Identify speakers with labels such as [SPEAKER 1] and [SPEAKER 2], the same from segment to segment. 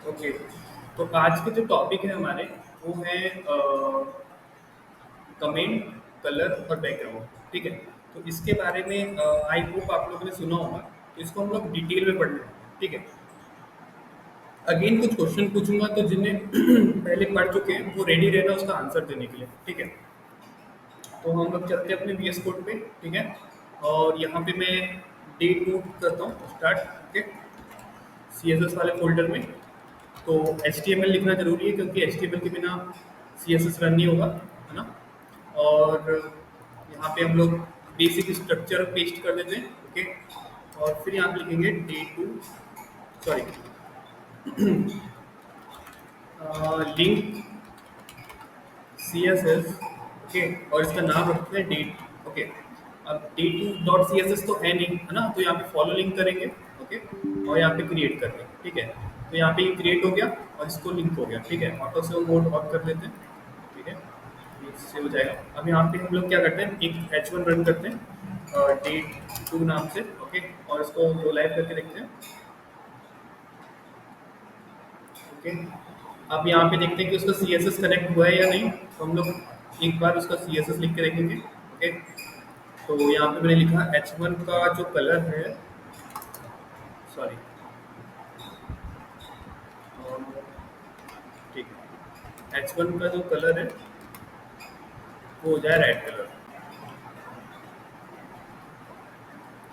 [SPEAKER 1] Okay, तो आज के जो टॉपिक है हमारे वो है कमेंट, कलर और बैकग्राउंड। ठीक है, तो इसके बारे में आई होप आप लोगों ने सुना होगा, तो इसको हम लोग डिटेल में पढ़ने वाले हैं। ठीक है, अगेन कुछ क्वेश्चन पूछूंगा, तो जिन्हें पहले पढ़ चुके हैं वो रेडी रहना उसका आंसर देने के लिए। ठीक है, तो हम लोग चलते हैं अपने VS कोड पे। ठीक है, और यहाँ पे मैं डेट नोट करता हूँ स्टार्ट। ओके, CSS वाले फोल्डर में तो HTML लिखना जरूरी है, क्योंकि HTML के बिना CSS रन नहीं होगा, है ना। और यहाँ पे हम लोग बेसिक स्ट्रक्चर पेस्ट कर देते हैं। ओके, और फिर यहाँ पे लिखेंगे day two, sorry, link CSS। Okay, और इसका नाम रखते हैं डेट। ओके, अब डे टू डॉट CSS तो है नहीं, है ना, तो यहाँ पे फॉलो लिंक करेंगे। ओके, और यहाँ पे क्रिएट कर देंगे। ठीक है, तो यहाँ पे ये क्रिएट हो गया और इसको लिंक हो गया। ठीक है, ऑटो से मोड ऑन कर लेते हैं। ठीक है, ये इससे हो जाएगा। अब यहाँ पे हम लोग क्या करते हैं, एक H1 रन करते हैं डेट टू नाम से। ओके, और इसको दो लाइव करके देखते हैं। ओके, अब यहाँ पे देखते हैं कि उसका CSS कनेक्ट हुआ है या नहीं, तो हम लोग एक बार उसका CSS लिख के देखेंगे। ओके, तो यहाँ पे मैंने लिखा H1 का जो कलर है, सॉरी, ठीक है, H1 का जो कलर है वो हो जाए रेड कलर।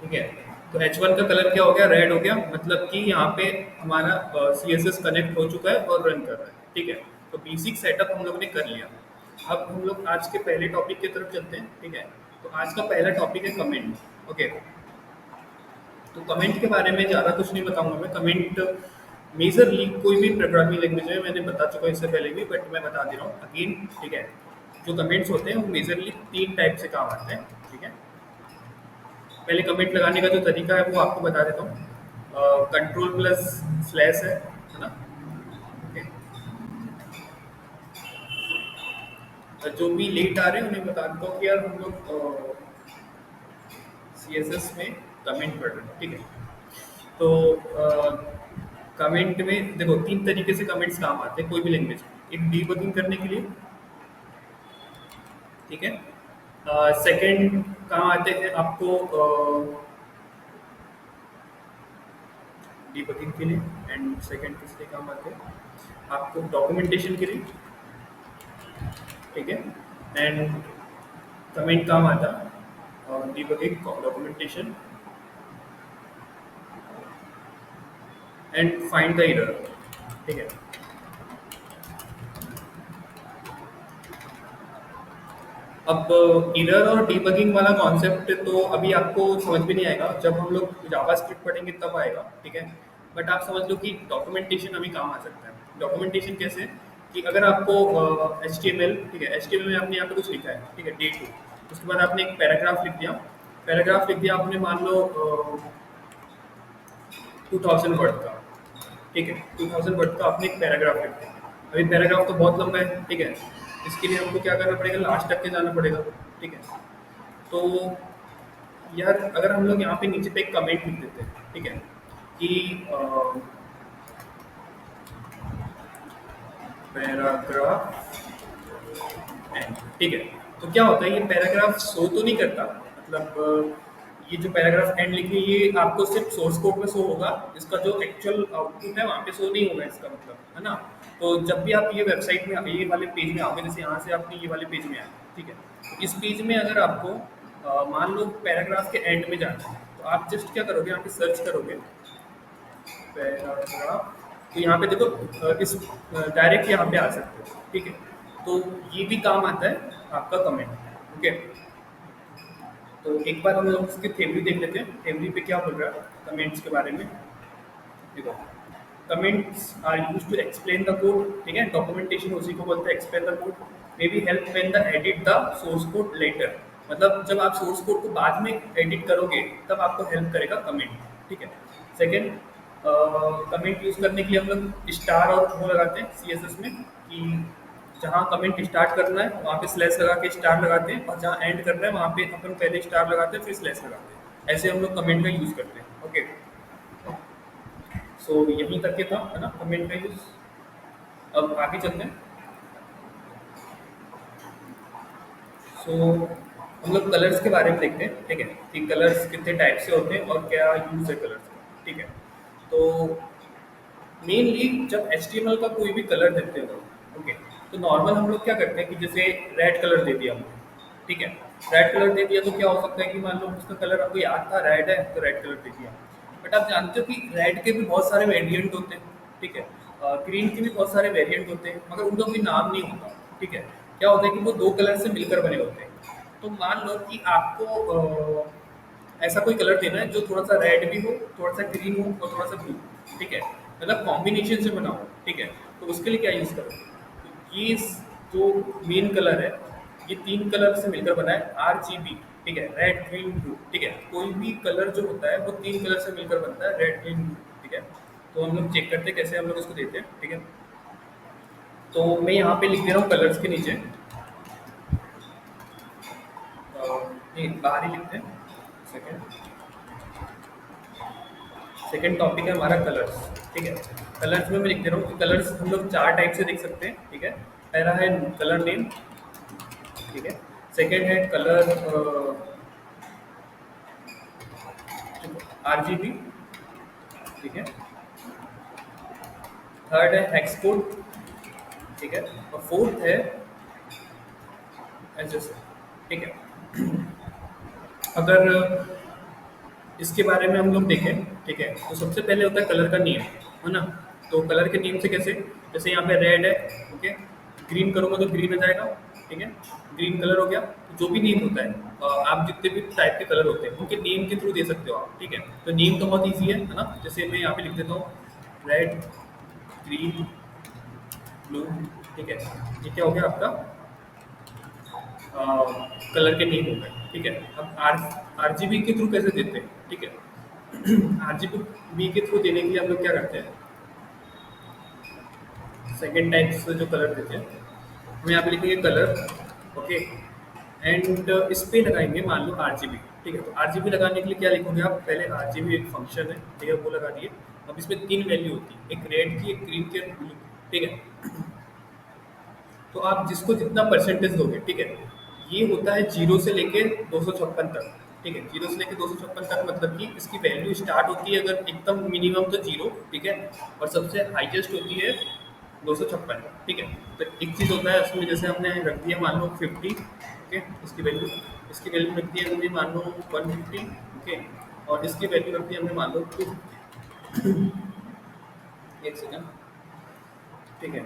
[SPEAKER 1] ठीक है, तो H1 का कलर क्या हो गया, रेड हो गया, मतलब कि यहाँ पे हमारा CSS कनेक्ट हो चुका है और रन कर रहा है। ठीक है, तो बेसिक सेटअप हम लोग ने कर लिया। अब हम लोग आज के पहले टॉपिक की तरफ चलते हैं। ठीक है, तो आज का पहला टॉपिक है कमेंट। ओके, तो कमेंट के बारे में ज़्यादा कुछ नहीं बताऊंगा मैं। कमेंट मेजरली कोई भी प्रोग्रामिंग लैंग्वेज है, मैंने बता चुका हूँ इससे पहले भी, बट मैं बता दे रहा हूँ अगेन। ठीक है, जो कमेंट्स होते हैं वो मेजरली तीन टाइप से काम आते हैं। ठीक है, पहले कमेंट लगाने का जो तरीका है वो आपको बता देता हूँ। कंट्रोल प्लस स्लैश है ना। ओके, तो जो भी लेट आ रहे हैं उन्हें बता देता हूँ कि यार हम लोग CSS में कमेंट पढ़ रहे हैं। ठीक है, तो कमेंट में देखो तीन तरीके से कमेंट्स काम आते हैं कोई भी लैंग्वेज में। एक डीबगिंग करने के लिए, ठीक है। सेकंड काम आते हैं आपको डीबगिंग के लिए, एंड सेकंड किस लिए काम आते हैं आपको, डॉक्यूमेंटेशन के लिए। ठीक है, एंड कमेंट काम आता है debugging, documentation and find the error. ठीक है, अब एरर और डीबगिंग वाला कॉन्सेप्ट तो अभी आपको समझ में नहीं आएगा, जब हम लोग जावास्क्रिप्ट पढ़ेंगे तब आएगा। ठीक है, बट आप समझ लो कि डॉक्यूमेंटेशन अभी काम आ सकता है। डॉक्यूमेंटेशन कैसे, कि अगर आपको HTML, ठीक है, HTML में आपने यहाँ पे कुछ लिखा है, ठीक है, डे टू, उसके बाद आपने एक पैराग्राफ लिख दिया। पैराग्राफ लिख दिया आपने, मान लो 2000 वर्ड का। ठीक है, 2000 वर्ड का आपने एक पैराग्राफ लिख दिया। अभी पैराग्राफ तो बहुत लंबा है। ठीक है, इसके लिए हमको क्या करना पड़ेगा, लास्ट तक के जाना पड़ेगा। ठीक है, तो यार अगर हम लोग यहाँ पे नीचे पे एक कमेंट लिख देते हैं, ठीक है, कि पैराग्राफ एंड, ठीक है, तो क्या होता है, ये पैराग्राफ शो तो नहीं करता, मतलब ये जो पैराग्राफ एंड लिखे ये आपको सिर्फ सोर्स कोड में शो होगा, इसका जो एक्चुअल आउटपुट है वहाँ पे शो नहीं होगा इसका मतलब, है ना। तो जब भी आप ये वेबसाइट में ये वाले पेज में आओगे, जैसे यहाँ से आपने ये वाले पेज में आए, ठीक है, तो इस पेज में अगर आपको मान लो पैराग्राफ के एंड में जाना है, तो आप जस्ट क्या करोगे, यहाँ पे सर्च करोगे पैराग्राफ, तो यहाँ पे देखो इस डायरेक्ट यहाँ पे आ सकते हो। ठीक है, तो ये भी काम आता है आपका कमेंट। ओके, तो एक बार हम लोग इसकी थ्योरी देख लेते हैं, थ्योरी पे क्या बोल रहा है कमेंट्स के बारे में। देखो, comments are used to explain the code. ठीक है, डॉक्यूमेंटेशन उसी को बोलते हैं, explain the code. May be help when they edit the source code later, मतलब जब आप सोर्स कोड को बाद में एडिट करोगे तब आपको हेल्प करेगा कमेंट। ठीक है, सेकेंड, कमेंट यूज करने के लिए हम लोग स्टार और वो लगाते हैं CSS में, कि जहाँ कमेंट स्टार्ट करना है वहाँ पे स्लैश लगा के स्टार लगाते हैं, और जहाँ एंड करना है वहाँ पे अपन पहले स्टार लगाते हैं फिर स्लैश लगाते हैं। ऐसे हम लोग कमेंट का यूज करते हैं। ओके, सो यहीं तक के था, है ना, कमेंट का यूज। अब आगे चलते हैं। सो हम लोग कलर्स के बारे में देखते हैं, ठीक है, कि कलर्स कितने टाइप से होते हैं और क्या यूज है कलर्स का, ठीक है। तो मेनली जब HTML का कोई भी कलर देते हो, ओके, तो नॉर्मल हम लोग क्या करते हैं कि जैसे रेड कलर दे दिया हमने, ठीक है, रेड कलर दे दिया तो क्या हो सकता है कि मान लो उसका कलर आपको याद था रेड है तो रेड कलर दे दिया। बट आप जानते हो कि रेड के भी बहुत सारे वेरिएंट होते हैं, ठीक है, ग्रीन के भी बहुत सारे वेरिएंट होते हैं, मगर उनका कोई नाम नहीं होता, ठीक है। क्या होता है कि वो दो कलर से मिलकर बने होते हैं। तो मान लो कि आपको ऐसा कोई कलर देना है जो थोड़ा सा रेड भी हो, थोड़ा सा ग्रीन हो और थोड़ा सा ब्लू, ठीक है, मतलब कॉम्बिनेशन से बना हो, ठीक है। तो उसके लिए क्या यूज़ करो, तो ये जो मेन कलर है, ये तीन कलर से मिलकर बना है RGB, ठीक है, रेड ग्रीन ब्लू, ठीक है। कोई भी कलर जो होता है वो तीन कलर से मिलकर बनता है, रेड ग्रीन ब्लू, ठीक है। तो हम लोग चेक करते हैं कैसे हम लोग इसको देते हैं, ठीक है। तो मैं यहाँ पे लिख दे रहा हूँ कलर्स के नीचे, नहीं बाहर ही लिखते हैं। सेकेंड सेकेंड टॉपिक है हमारा कलर्स, ठीक है। कलर्स में मैं लिख दे रहा हूँ कि कलर्स हम लोग चार टाइप से देख सकते हैं, ठीक है। पहला है कलर नेम, ठीक है। सेकेंड है कलर RGB, ठीक है। थर्ड है हेक्स कोड, ठीक है। और फोर्थ है एसएसएल, ठीक है। अगर इसके बारे में हम लोग देखें, ठीक है, तो सबसे पहले होता है कलर का नेम, है ना। तो कलर के नेम से कैसे, जैसे यहाँ पे रेड है, ओके, ग्रीन करूँगा तो ग्रीन हो जाएगा, ठीक है, ग्रीन कलर हो गया। तो जो भी नेम होता है, आप जितने भी टाइप के कलर होते हैं उनके नेम के थ्रू दे सकते हो आप, ठीक है। तो नेम तो बहुत ईजी है ना। जैसे मैं यहाँ पे लिख देता हूँ रेड ग्रीन ब्लू, ठीक है, ये क्या हो गया आपका कलर के नेम हो गए, ठीक है। अब RGB के थ्रू कैसे देते हैं, ठीक है। RGB के थ्रू देने के लिए हम लोग क्या करते हैं, सेकेंड टाइप से जो कलर देते हैं, हम यहाँ पे लिखेंगे कलर, ओके, एंड इस पे लगाएंगे मान लो RGB, ठीक है। तो RGB लगाने के लिए क्या लिखोगे आप, पहले RGB एक फंक्शन है, ठीक है, वो लगा दिए। अब इसमें तीन वैल्यू होती है, एक रेड की, एक ग्रीन की, एक ब्लू, ठीक है। तो आप जिसको जितना परसेंटेज दोगे, ठीक है, ये होता है 0 से लेके 256 तक, ठीक है। 0 से लेके 256 तक मतलब कि इसकी वैल्यू स्टार्ट होती है अगर एकदम मिनिमम तो 0, ठीक है, और सबसे हाईएस्ट होती है 256, ठीक है। तो एक चीज़ होता है उसमें, जैसे हमने रख दिया मान लो 50, ओके, इसकी वैल्यू रख दी हमने मान लो 150, ओके, और इसकी वैल्यू रख दी हमने मान लो 250। एक सेकेंड, ठीक है।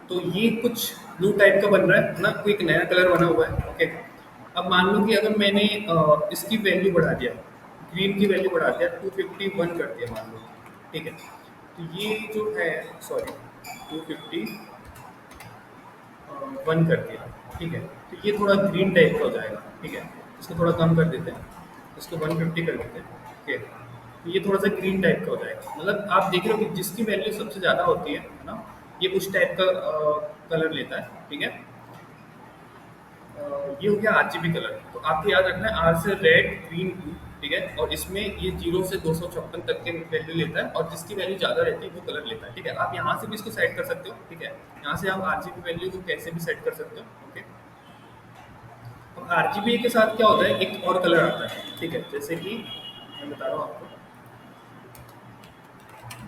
[SPEAKER 1] तो ये कुछ ब्लू टाइप का बन रहा है ना, कोई एक नया कलर बना हुआ है, ओके। अब मान लो कि अगर मैंने इसकी वैल्यू बढ़ा दिया, ग्रीन की वैल्यू बढ़ा दिया, 251 कर दिया मान लो, ठीक है। तो ये जो है, सॉरी, 251 कर दिया, ठीक है। तो ये थोड़ा ग्रीन टाइप का हो जाएगा, ठीक है। इसको थोड़ा कम कर देते हैं, इसको 150 कर देते हैं, ठीक है। तो ये थोड़ा सा ग्रीन टाइप का हो जाएगा, मतलब आप देख रहे हो कि जिसकी वैल्यू सबसे ज़्यादा होती है ना, ये उस टाइप का कलर लेता है, ठीक है। ये हो गया RGB कलर। तो आपको याद रखना है R से रेड ग्रीन ब्लू, ठीक है, और इसमें ये 0 से 256 तक के वैल्यू लेता है, और जिसकी वैल्यू ज़्यादा रहती है वो कलर लेता है, ठीक है। आप यहाँ से भी इसको सेट कर सकते हो, ठीक है, यहाँ से आप RGB वैल्यू को कैसे भी सेट कर सकते हो, ओके। अब RGB के साथ क्या होता है, एक और कलर आता है, ठीक है, जैसे कि मैं बता रहा हूँ आपको,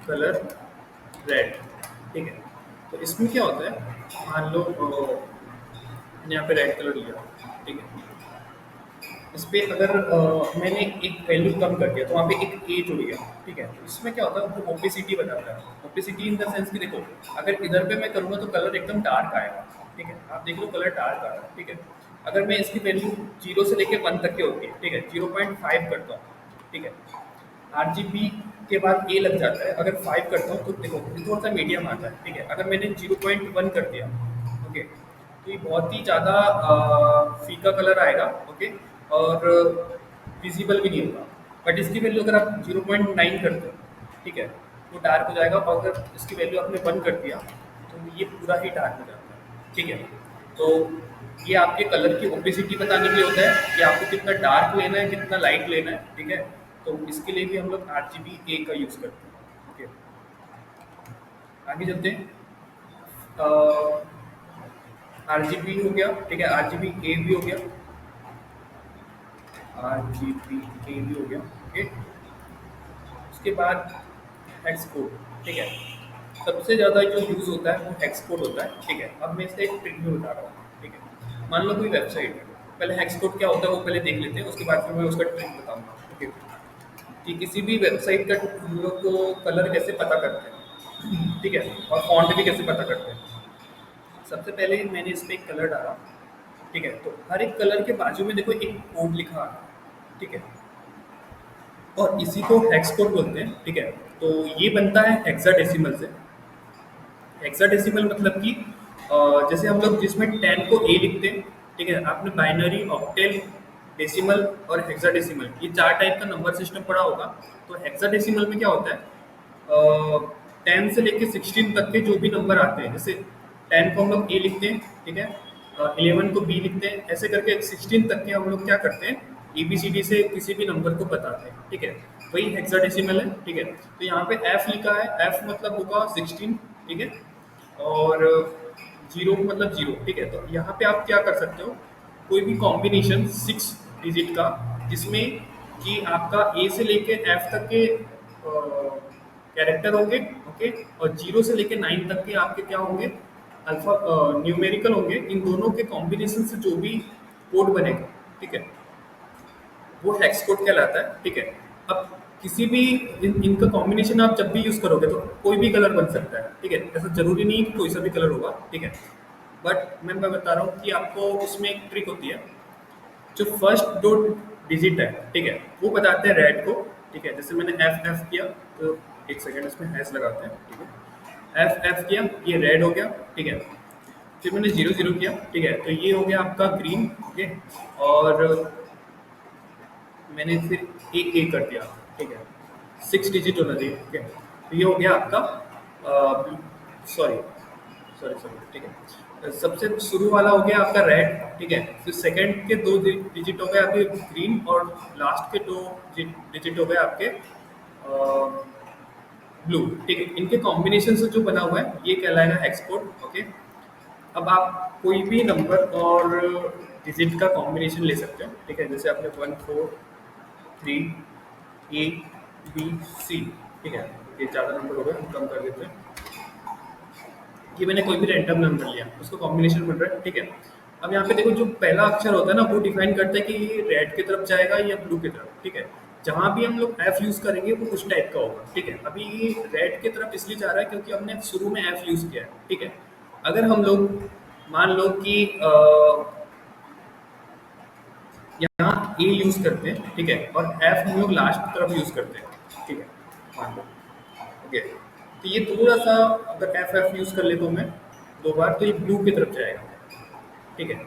[SPEAKER 1] कलर रेड, ठीक है। तो इसमें क्या होता है, मान लो मैंने यहाँ पे रेड कलर लिया, ठीक है। इस पे अगर मैंने एक वैल्यू कम कर दिया तो वहाँ पे एक ए जुड़ गया, ठीक है। तो इसमें क्या होता है, वो ओपेसिटी बताता है। ओपेसिटी इन द सेंस कि देखो, अगर इधर पे मैं करूँगा तो कलर एकदम डार्क आएगा, ठीक है, आप देख लो कलर डार्क आ रहा है, ठीक है। अगर मैं इसकी वैल्यू 0 से लेके 1 तक की होती है, ठीक है, 0.5 करता हूँ, ठीक है। RGB के बाद ए लग जाता है, अगर 5 करता हूँ तो देखो ये थोड़ा सा मीडियम आता है, ठीक है। अगर मैंने 0.1 कर दिया, ओके, तो ये बहुत ही ज़्यादा फीका कलर आएगा, ओके, और विजिबल भी नहीं होगा। बट इसकी वैल्यू अगर आप 0.9 करते हो, ठीक है, वो डार्क हो जाएगा, और अगर इसकी वैल्यू आपने 1 कर दिया तो ये पूरा ही डार्क हो जाता है, ठीक है। तो ये आपके कलर की ओपेसिटी बताने के लिए होता है कि आपको कितना डार्क लेना है, कितना लाइट लेना है, ठीक है। तो इसके लिए भी हम लोग RGB A का यूज़ करते हैं, ओके। आगे चलते हैं। RGB हो गया, ठीक है, RGB A भी हो गया, RGB A भी हो गया, ओके। उसके बाद हेक्स कोड, ठीक है। सबसे ज़्यादा जो यूज़ होता है वो हेक्स कोड होता है, ठीक है। अब मैं इसका एक ट्रिक भी बता रहा हूँ, ठीक है। मान लो कोई वेबसाइट है, पहले हेक्स कोड क्या होता है वो पहले देख लेते हैं, उसके बाद फिर मैं उसका ट्रिक बताऊँगा, ओके। कि किसी भी वेबसाइट का हम लोग को कलर कैसे पता करते हैं, ठीक है, और फॉन्ट भी कैसे पता करते हैं। सबसे पहले मैंने इस पे एक कलर डाला, ठीक है। तो हर एक कलर के बाजू में देखो एक कोड लिखा है, ठीक है, और इसी को हेक्स कोड बोलते हैं, ठीक है। तो ये बनता है हेक्साडेसिमल से। हेक्साडेसिमल मतलब कि जैसे हम लोग जिसमें 10 को ए लिखते हैं, ठीक है। आपने बाइनरी, ऑक्टेल, डेसिमल और हेक्साडेसिमल ये चार टाइप का नंबर सिस्टम पढ़ा होगा। तो हेक्साडेसिमल में क्या होता है, 10 से लेके 16 तक के जो भी नंबर आते हैं, जैसे 10 को हम लोग ए लिखते हैं, ठीक है, 11 को बी लिखते हैं, ऐसे करके 16 तक के हम लोग क्या करते हैं, ABCD से किसी भी नंबर को बताते हैं, ठीक है। वही हेक्साडेसिमल है, ठीक है। तो यहाँ पे एफ लिखा है, एफ मतलब होगा 16, ठीक है, और जीरो मतलब जीरो, ठीक है। तो यहाँ पे आप क्या कर सकते हो, कोई भी कॉम्बिनेशन 6 डिजिट का, जिसमें कि आपका ए से लेके एफ तक के कैरेक्टर होंगे, ओके, और 0 से लेके 9 तक के आपके क्या होंगे, अल्फा न्यूमेरिकल होंगे। इन दोनों के कॉम्बिनेशन से जो भी कोड बनेगा, ठीक है, वो हेक्स कोड कहलाता है, ठीक है। अब किसी भी इनका कॉम्बिनेशन आप जब भी यूज करोगे तो कोई भी कलर बन सकता है, ठीक है। ऐसा जरूरी नहीं कि कोई सा भी कलर होगा, ठीक है। बट मैं बता रहा हूँ कि आपको उसमें एक ट्रिक होती है, जो फर्स्ट दो डिजिट है, ठीक है, वो बताते हैं रेड को, ठीक है। जैसे मैंने एफ एफ किया, तो एक सेकेंड इसमें हैश लगाते हैं, ठीक है। एफ एफ किया, ये रेड हो गया, ठीक है। फिर मैंने जीरो जीरो किया, ठीक है, तो ये हो गया आपका ग्रीन, ओके। और मैंने फिर एक एक कर दिया, ठीक है, 6 डिजिट होना चाहिए, ठीक है। तो ये हो गया आपका, सॉरी सॉरी सॉरी, ठीक है। सबसे शुरू वाला हो गया आपका रेड, ठीक है। फिर सेकंड के दो डिजिट हो गए आपके ग्रीन, और लास्ट के दो डिजिट हो गए आपके ब्लू, ठीक है। इनके कॉम्बिनेशन से जो बना हुआ है ये कहलाएगा हेक्स कोड, ओके। अब आप कोई भी नंबर और डिजिट का कॉम्बिनेशन ले सकते हो, ठीक है। जैसे आपने 1 4 3 A B C, ठीक है, ये ज़्यादा नंबर हो गए, हम कम कर देते हैं। कि मैंने कोई भी रैंडम नंबर लिया, उसका कॉम्बिनेशन बन रहा है, ठीक है। अब यहाँ पे देखो, जो पहला अक्षर होता है ना, वो डिफाइन करता है कि ये रेड की तरफ जाएगा या ब्लू की तरफ, ठीक है। जहाँ भी हम लोग एफ यूज़ करेंगे वो उस टाइप का होगा, ठीक है। अभी ये रेड की तरफ इसलिए जा रहा है क्योंकि हमने शुरू में एफ यूज़ किया है, ठीक है। अगर हम लोग मान लो कि यहाँ ए यूज़ करते हैं, ठीक है, और एफ हम लोग लास्ट की तरफ यूज़ करते हैं, ठीक है, मान लो, ओके। तो ये थोड़ा सा, अगर एफ एफ यूज़ कर ले तो मैं दो बार, तो ये ब्लू की तरफ जाएगा, ठीक है।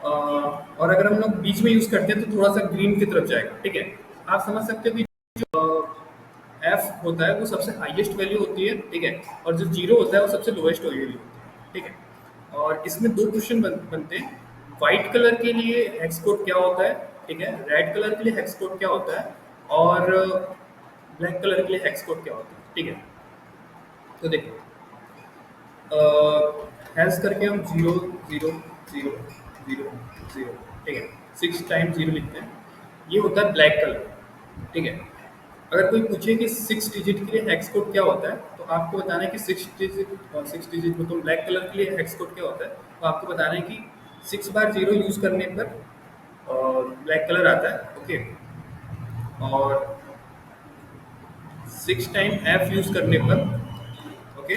[SPEAKER 1] और अगर हम लोग बीच में यूज़ करते हैं तो थोड़ा सा ग्रीन की तरफ जाएगा, ठीक है। आप समझ सकते हो कि एफ होता है वो सबसे हाईएस्ट वैल्यू होती है, ठीक है, और जो जीरो होता है वो सबसे लोएस्ट वैल्यू होती है, ठीक है। और इसमें दो क्वेश्चन बनते हैं, वाइट कलर के लिए हेक्स कोड क्या होता है, ठीक है, रेड कलर के लिए हेक्स कोड क्या होता है, और ब्लैक कलर के लिए हेक्स कोड क्या होता है, ठीक है। तो देखो, हैश करके हम 0 0 0 0 0, ठीक है, 6 टाइम 0 लिखते हैं, ये होता है ब्लैक कलर, ठीक है। अगर कोई पूछे कि 6 डिजिट के लिए हेक्स कोड क्या होता है, तो आपको बताना है कि 6 डिजिट में, तो ब्लैक कलर के लिए हेक्स कोड क्या होता है, तो आपको बताना है कि 6 बार 0 यूज़ करने पर ब्लैक कलर आता है, ओके। और 6 टाइम एफ यूज़ करने पर, ओके,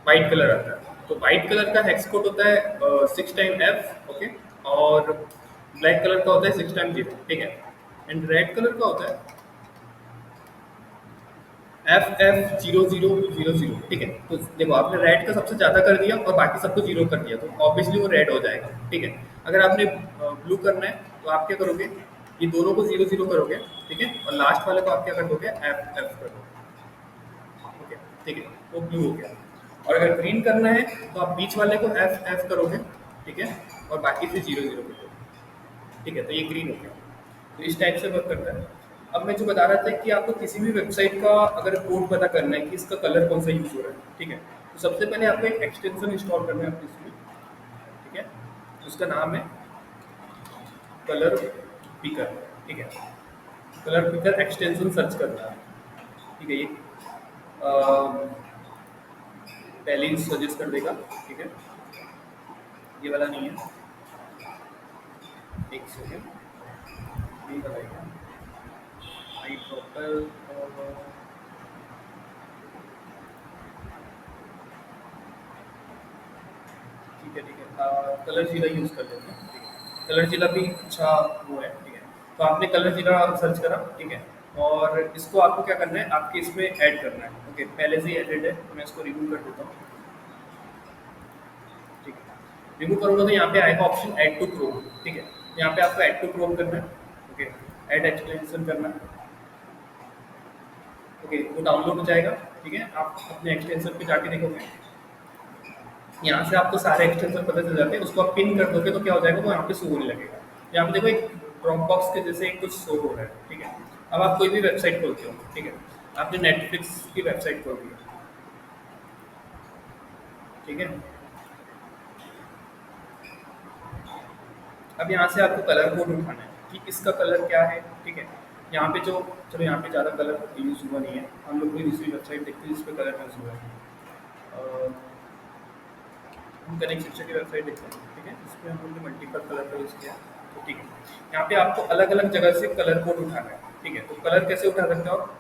[SPEAKER 1] वाइट कलर आता है। तो वाइट कलर का हेक्स कोड होता है 6 टाइम एफ, ओके। और ब्लैक कलर का होता है 6 टाइम 0, ठीक है। एंड रेड कलर का होता है एफ एफ 0 0 0 0, ठीक है। तो देखो, आपने रेड का सबसे ज़्यादा कर दिया और बाकी सबको जीरो कर दिया, तो ऑब्वियसली वो रेड हो जाएगा, ठीक है। अगर आपने ब्लू करना है तो आप क्या करोगे, ये दोनों को 0 0 करोगे, ठीक है, और लास्ट वाले को आप क्या कर दोगे, एफ एफ कर दोगे, ओके, ठीक है, वो ब्लू हो गया। और अगर ग्रीन करना है तो आप बीच वाले को एफ एफ करोगे, ठीक है, और बाकी से 0 0 कर दोगे, ठीक है। तो ये ग्रीन हो गया। तो इस टाइप से वर्क करता है। अब मैं जो बता रहा था कि आपको किसी भी वेबसाइट का अगर कोड पता करना है कि इसका कलर कौन सा यूज़ हो रहा है, ठीक है, तो सबसे पहले आपको एक एक्सटेंशन इंस्टॉल करना है अपने इसमें, ठीक है, उसका नाम है कलर पिकर, ठीक है, कलर पिकर एक्सटेंशन सर्च करना है, ठीक है, ये पहले ही सजेस्ट कर देगा, ठीक है, ये वाला नहीं है, एक सेकेंड, ये वाला है, आई प्रॉपर, ठीक है, कलर जीरा यूज़ कर लेते हैं, ठीक है, कलर जीरा भी अच्छा वो है, ठीक है, तो आपने कलर जीरा सर्च करा, ठीक है, और इसको आपको क्या करना है, आपके इसमें ऐड करना है, ओके, पहले से ही एडेड है, तो मैं इसको रिमूव कर देता हूँ, ठीक है, रिमूव करूँगा तो यहाँ पे आएगा ऑप्शन ऐड टू क्रोम, ठीक है, यहाँ पे आपको ऐड टू क्रोम करना है, ओके, ऐड एक्सटेंशन करना है, ओके, वो डाउनलोड हो जाएगा, ठीक है, आप अपने एक्सटेंशन पे जाके देखोगे, यहाँ से आपको सारे एक्सटेंशन पता चल जाते हैं, उसको आप पिन कर दोगे तो क्या हो जाएगा, वो यहाँ पे शो होने लगेगा, यहाँ पे देखो एक ड्रॉप बॉक्स के जैसे कुछ शो हो रहा है, ठीक है, अब आप कोई भी वेबसाइट खोलते हो, ठीक है, आपने नेटफ्लिक्स की वेबसाइट खोल दी, ठीक है, अब यहाँ से आपको कलर कोड उठाना है कि इसका कलर क्या है, ठीक है, यहाँ पे जो, चलो यहाँ पे ज़्यादा कलर यूज़ हुआ नहीं है, हम लोग कोई दूसरी वेबसाइट देखते हैं जिस पे कलर यूज़ हुआ है, अ, हम कनेक्ट शिक्षा की वेबसाइट देखते हैं, ठीक है, इस पर हम लोग ने मल्टीपल कलर का यूज़ किया, तो ठीक है, यहाँ पे आपको अलग अलग जगह से कलर कोड उठाना है, ठीक है, तो कलर कैसे उठा सकते हो आप,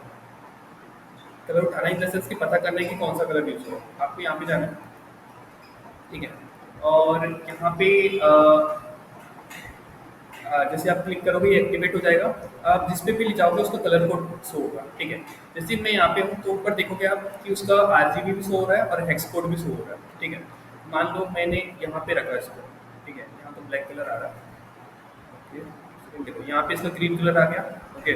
[SPEAKER 1] कलर उठाना इन द सेंस कि पता करना है कि कौन सा कलर यूज़ हो, आपको यहाँ पे जाना है, ठीक है, और यहाँ पे जैसे आप क्लिक करोगे ये एक्टिवेट हो जाएगा, आप जिस पे भी ले जाओगे उसका कलर कोड शो होगा, ठीक है, जैसे मैं यहाँ पे हूँ तो ऊपर देखोगे आप कि उसका आरजीबी भी शो हो रहा है और हेक्स कोड भी शो हो रहा है, ठीक है, मान लो मैंने यहाँ पे रखा है इसको, ठीक है, यहाँ तो ब्लैक कलर आ रहा है, ओके, सेकंड देखो यहाँ पे इसका ग्रीन कलर आ गया, ओके,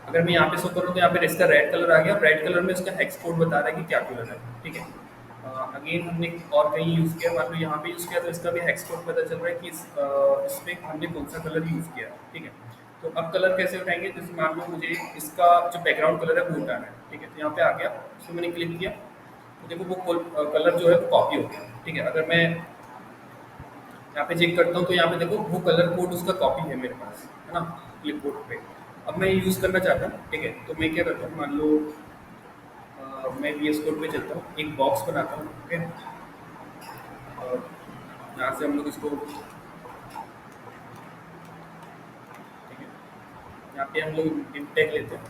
[SPEAKER 1] अगर मैं यहाँ पे शो करूँ तो यहाँ पे इसका रेड कलर आ गया, रेड कलर में इसका हेक्स कोड बता रहा है कि क्या कलर है, ठीक है, अगेन हमने और कहीं यूज़ किया, मान लो यहाँ पे यूज़ किया तो इसका भी हेक्स कोड पता चल रहा है कि इसमें हमने कौन सा कलर यूज़ किया, ठीक है, तो अब कलर कैसे उठाएंगे, जैसे मान लो मुझे इसका जो बैकग्राउंड कलर है वो उठाना है, ठीक है, तो यहाँ पे आ गया, उसमें मैंने क्लिक किया, तो देखो वो कलर जो है वो कॉपी हो गया, ठीक है, अगर मैं यहाँ पे चेक करता हूँ तो यहाँ पे देखो वो कलर कोड उसका कॉपी है मेरे पास, है ना, क्लिपबोर्ड पे, अब मैं यूज़ करना चाहता हूँ, ठीक है, तो मैं क्या करता हूँ, मान लो मैं वीएस कोड पे चलता हूँ, एक बॉक्स बनाता हूँ, ओके, और यहाँ से हम लोग इसको, ठीक है, यहाँ पे हम लोग डिव टैग लेते हैं,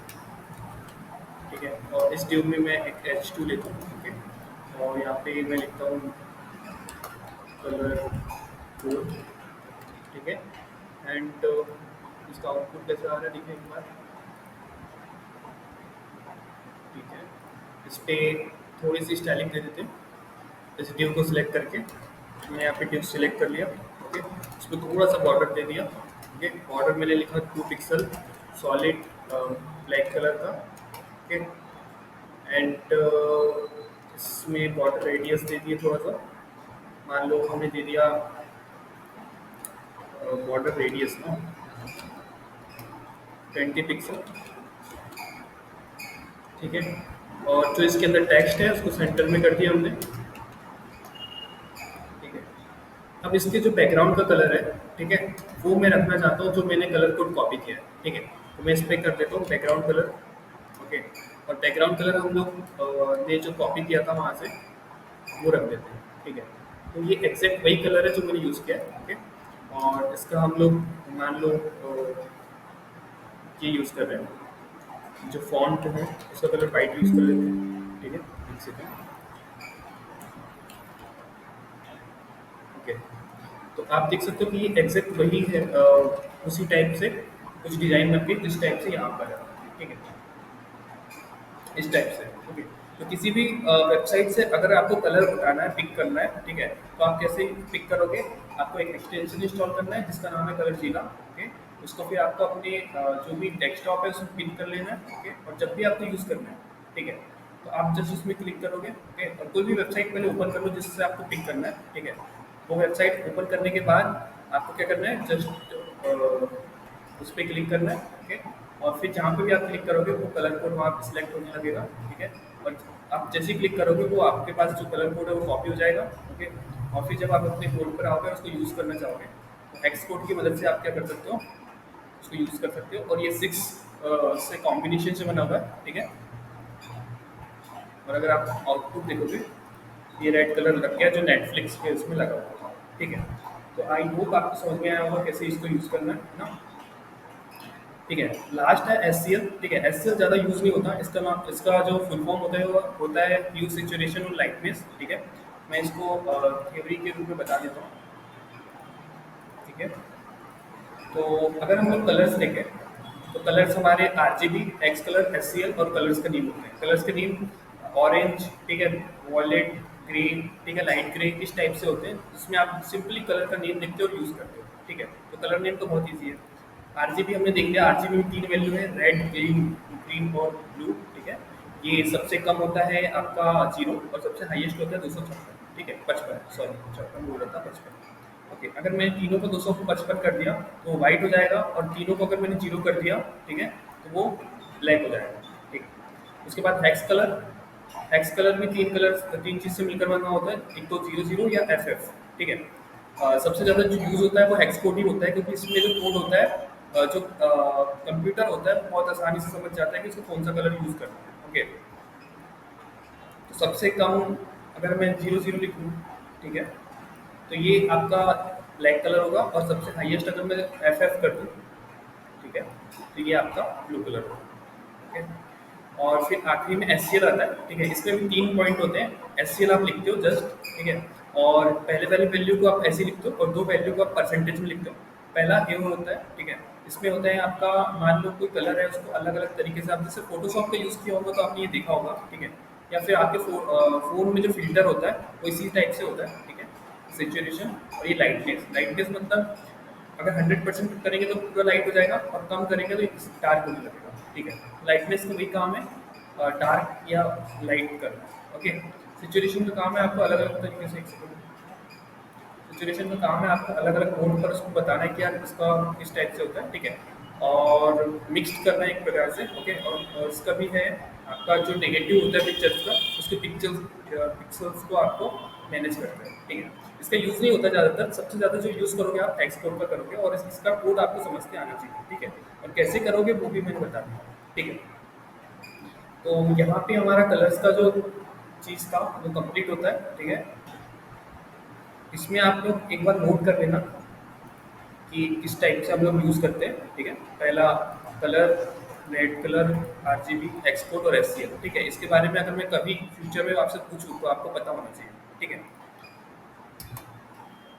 [SPEAKER 1] ठीक है, और इस डिव में मैं एक H2 लेता हूँ, ठीक है, और यहाँ पे मैं लिखता हूँ कलर कोड, ठीक है, एंड इसका आउटपुट कैसे आ रहा है देखिए एक बार, ठीक है, इस पे थोड़ी सी स्टाइलिंग दे देते हैं, जैसे डिव को सिलेक्ट करके मैं यहाँ पे डिव सिलेक्ट कर लिया, ओके, उस पर थोड़ा सा बॉर्डर दे दिया, ओके, बॉर्डर मैंने लिखा 2 पिक्सल सॉलिड ब्लैक कलर का, ओके, एंड इसमें बॉर्डर रेडियस दे दिए थोड़ा सा, मान लो हमने दे दिया बॉर्डर रेडियस ना 20 पिक्सल, ठीक है, और जो इसके अंदर टेक्स्ट है उसको सेंटर में कर दिया हमने, ठीक है, अब इसके जो बैकग्राउंड का कलर है, ठीक है, वो मैं रखना चाहता हूँ जो मैंने कलर कोड कॉपी किया है, ठीक है, तो मैं इस पर कर देता हूँ बैकग्राउंड कलर, ओके, और बैकग्राउंड कलर हम लोग ने जो कॉपी किया था वहाँ से वो रख देते हैं, ठीक है, तो ये एग्जैक्ट वही कलर है जो मैंने यूज़ किया है, ओके, और इसका हम लोग मान लो ये यूज़ कर रहे हैं, जो फॉन्ट है उसका कलर वाइट यूज़ कर लेते हैं, ठीक है, एक सेकेंड, ओके, तो आप देख सकते हो कि ये एग्जैक्ट वही है, उसी टाइप से कुछ डिज़ाइन बन के जिस टाइप से यहाँ पर है, ठीक है, इस टाइप से, ओके, तो किसी भी वेबसाइट से अगर आपको कलर उठाना है, पिक करना है, ठीक है, तो आप कैसे पिक करोगे, आपको एक एक्सटेंशन इंस्टॉल करना है जिसका नाम है कलर जीला, ओके, उसको फिर आपको अपने जो भी डेस्कटॉप है उसमें पिन कर लेना है, ओके, और जब भी आपको यूज़ करना है, ठीक है, तो आप जस्ट उसमें क्लिक करोगे, ओके, और कोई भी वेबसाइट पहले ओपन कर लो जिससे आपको पिक करना है, ठीक है, वो वेबसाइट ओपन करने के बाद आपको क्या करना है, जस्ट उस पर क्लिक करना है, ओके, और फिर जहाँ पे भी आप क्लिक करोगे वो कलर कोड वहाँ पे सिलेक्ट होने लगेगा, ठीक है। और आप जैसे ही क्लिक करोगे वो आपके पास जो कलर कोड है वो कॉपी हो जाएगा, ओके। और फिर जब आप अपने कोड पर आओगे और उसको यूज़ करना चाहोगे तो हेक्स कोड की मदद से आप क्या कर सकते हो, उसको यूज़ कर सकते हो। और ये 6 से कॉम्बिनेशन से बना हुआ है, ठीक है। और अगर आप आउटपुट देखोगे ये रेड कलर लग गया जो नेटफ्लिक्स के उसमें लगा हुआ था, ठीक है। तो आई होप आपको समझ में आया होगा कैसे इसको यूज़ करना है ना, ठीक है। लास्ट है एस सी एल, ठीक है। एस सी एल ज़्यादा यूज़ नहीं होता, इसका नाम, इसका जो फुल फॉर्म होता है वो होता है ह्यू, सिचुएशन और लाइटनेस, ठीक है। मैं इसको थ्योरी के रूप में बता देता हूँ, ठीक है। तो अगर हम लोग कलर्स देखें तो कलर्स हमारे आरजीबी, एक्स कलर, एससीएल और कलर्स का नेम होते हैं। कलर्स के नेम ऑरेंज, ठीक है, वॉयलेट, ग्रीन, ठीक है, लाइट ग्रे, इस टाइप से होते हैं जिसमें आप सिंपली कलर का नेम लिखते हो और यूज़ करते हो, ठीक है। तो कलर नेम तो बहुत ईजी है। आरजीबी हमने देख लिया, आरजीबी में 3 वैल्यू है, रेड, ग्रीन, ग्रीन और ब्लू, ठीक है। ये सबसे कम होता है आपका 0 और सबसे हाईएस्ट होता है 256, ठीक है, 55, सॉरी 55 बोल रहा था, 55। ओके, अगर मैं तीनों को 255 कर दिया तो वो वाइट हो जाएगा, और तीनों को अगर मैंने जीरो कर दिया, ठीक है, तो वो ब्लैक हो जाएगा, ठीक। उसके बाद हेक्स कलर, हेक्स कलर में तीन कलर, तीन चीज़ से मिलकर बना होता है, एक तो 00 या FF, ठीक है। सबसे ज़्यादा जो यूज़ होता है वो हेक्स कोड ही होता है, क्योंकि इसमें जो कोड होता है, जो कंप्यूटर होता है वो बहुत आसानी से समझ जाता है कि इसको कौन सा कलर यूज़ करना है, ओके। तो सबसे कम अगर मैं 00 लिखूँ, ठीक है, तो ये आपका ब्लैक कलर होगा, और सबसे हाईएस्ट अगर मैं FF कर दूँ, ठीक है, तो ये आपका ब्लू कलर होगा, ठीक है। और फिर आखिरी में एस आता है, ठीक है। इसमें भी 3 पॉइंट होते हैं, एस आप लिखते हो जस्ट, ठीक है। और पहले पहले वैल्यू को आप ऐसे लिखते हो और दो वैल्यू को आप परसेंटेज में लिखते हो। पहला ए होता है, ठीक है। इसमें होता है आपका, मान लो कोई कलर है उसको अलग अलग तरीके से, आप जैसे फोटोशॉप का यूज़ किया होगा तो आपने ये देखा होगा, ठीक है। या फिर आपके फ़ोन में जो फिल्टर होता है वो इसी टाइप से होता है, ठीक है। सेचुरेशन, और ये लाइटनेस, लाइटनेस मतलब अगर 100% करेंगे तो पूरा लाइट हो जाएगा, और कम करेंगे तो डार्क होने लगेगा, ठीक है। लाइटनेस का वही काम है, डार्क या लाइट करना, ओके। सिचुएशन का काम है आपको अलग अलग तरीके से, सिचुएशन का काम है आपको अलग अलग मोड पर उसको बताना है कि यार इसका किस टाइप से होता है, ठीक है। और मिक्स्ड करना है एक प्रकार से, ओके। और इसका भी है आपका जो नेगेटिव होता है पिक्चर्स का, उसके पिक्सल्स को आपको मैनेज करना है, ठीक है। इसका यूज़ नहीं होता ज़्यादातर, सबसे ज़्यादा जो यूज़ करोगे आप एक्सपोर्ट का करोगे, और इसका कोड आपको समझ के आना चाहिए, ठीक है। और कैसे करोगे वो भी मैंने बता दिया, ठीक है। तो यहाँ पे हमारा कलर्स का जो चीज़ था वो कंप्लीट होता है, ठीक है। इसमें आप लोग एक बार नोट कर लेना कि किस टाइप से हम लोग यूज़ करते हैं, ठीक है। पहला colour, red colour, RGB, export और एससीएल, ठीक है। इसके बारे में अगर मैं कभी फ्यूचर में आपसे पूछूँ तो आपको पता होना चाहिए, ठीक है,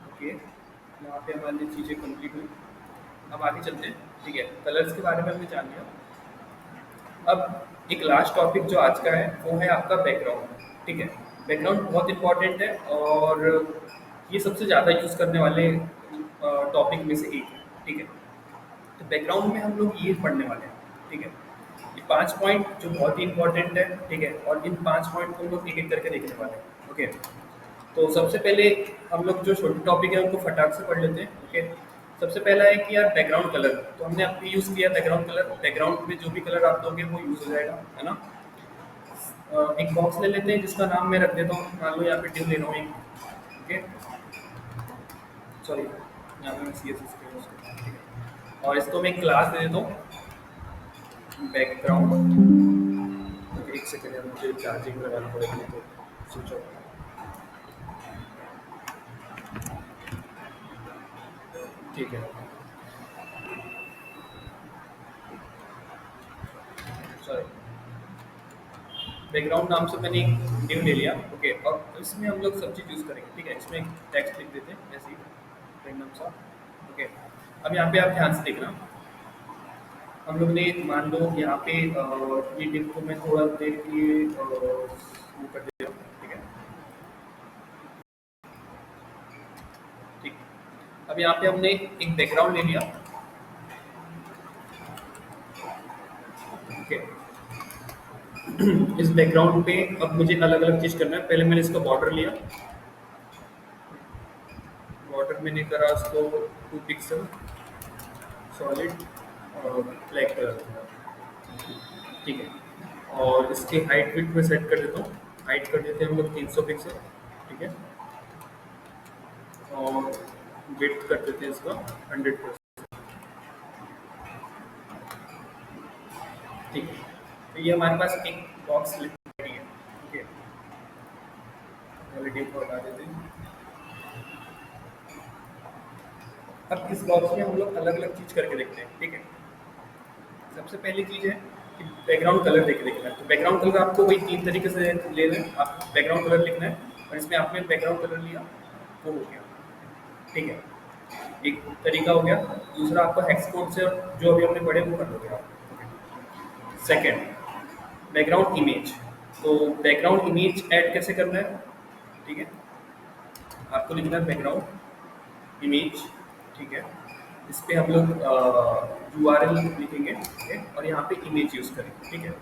[SPEAKER 1] ओके। यहाँ पे हमारी चीज़ें कंप्लीट हुई, अब आगे चलते हैं, ठीक है। कलर्स के बारे में हमने जान लिया। अब एक लास्ट टॉपिक जो आज का है वो है आपका बैकग्राउंड, ठीक है। बैकग्राउंड बहुत इंपॉर्टेंट है, और ये सबसे ज़्यादा यूज़ करने वाले टॉपिक में से एक है, ठीक है। तो बैकग्राउंड में हम लोग ये पढ़ने वाले हैं, ठीक है। ये 5 पॉइंट जो बहुत ही इंपॉर्टेंट है, ठीक है। और इन 5 पॉइंट को हम लोग एक एक करके देखने वाले हैं, ओके। तो सबसे पहले हम लोग जो छोटे टॉपिक है उनको फटाक से पढ़ लेते हैं, ओके। सबसे पहला है कि यार बैकग्राउंड कलर, तो हमने अभी यूज़ किया बैकग्राउंड कलर। बैकग्राउंड में जो भी कलर आप दोगे वो यूज़ हो जाएगा, है ना। एक बॉक्स ले लेते हैं जिसका नाम मैं रख देता हूँ, मान लो यहाँ पे डिव ले रहा हूँ एक, ओके, सॉरी यहाँ पे मैं सी एस एस, ठीक है। और इसको मैं एक क्लास दे देता हूँ बैकग्राउंड। एक सेकेंड यार, मुझे चार्जिंग लगाना पड़ेगा, नहीं तो स्विच ऑफ, ठीक है, सॉरी। बैकग्राउंड नाम से मैंने एक न्यू ले लिया, ओके। और इसमें हम लोग सब चीज़ यूज़ करेंगे, ठीक है। इसमें एक टेक्स्ट लिख देते हैं ऐसे ही, रैंडम सा, ओके। अब यहाँ पे आप ध्यान से देखना, हम लोग ने मान लो यहाँ पे ये डिप को मैं थोड़ा देर के लिए वो कर देता हूँ, ठीक है, ठीक। अब यहाँ पे हमने एक बैकग्राउंड ले लिया, ओके। इस बैकग्राउंड पे अब मुझे अलग अलग चीज़ करना है। पहले मैंने इसका बॉर्डर लिया, बॉर्डर मैंने करा इसको 2 पिक्सल सॉलिड और ब्लैक कलर, ठीक है। और इसकी हाइट विड्थ में सेट कर देता हूँ। हाइट कर देते हैं हम लोग 300 पिक्सल, ठीक है। और विड्थ कर देते हैं इसका 100%, ठीक है। तो ये हमारे पास एक बॉक्स रेडी है, ठीक है। क्वालिटी को हटा देते हैं। अब इस बॉक्स में हम लोग अलग अलग चीज़ करके देखते हैं, ठीक है। सबसे पहली चीज़ है कि बैकग्राउंड कलर देख देखना है। तो बैकग्राउंड कलर आपको वही 3 तरीके से लेना है। आप बैकग्राउंड कलर लिखना है और इसमें आपने बैकग्राउंड कलर लिया, वो हो गया, ठीक है। एक तरीका हो गया। दूसरा आपका हेक्स कोड से जो अभी हमने पढ़े वो कर दोगे आप। Second, background image. तो बैकग्राउंड इमेज ऐड कैसे करना है, ठीक है। आपको लिखना है बैकग्राउंड इमेज, ठीक है। इस पे हम लोग URL लिखेंगे, ठीक है, और यहाँ पे इमेज यूज़ करेंगे, ठीक है।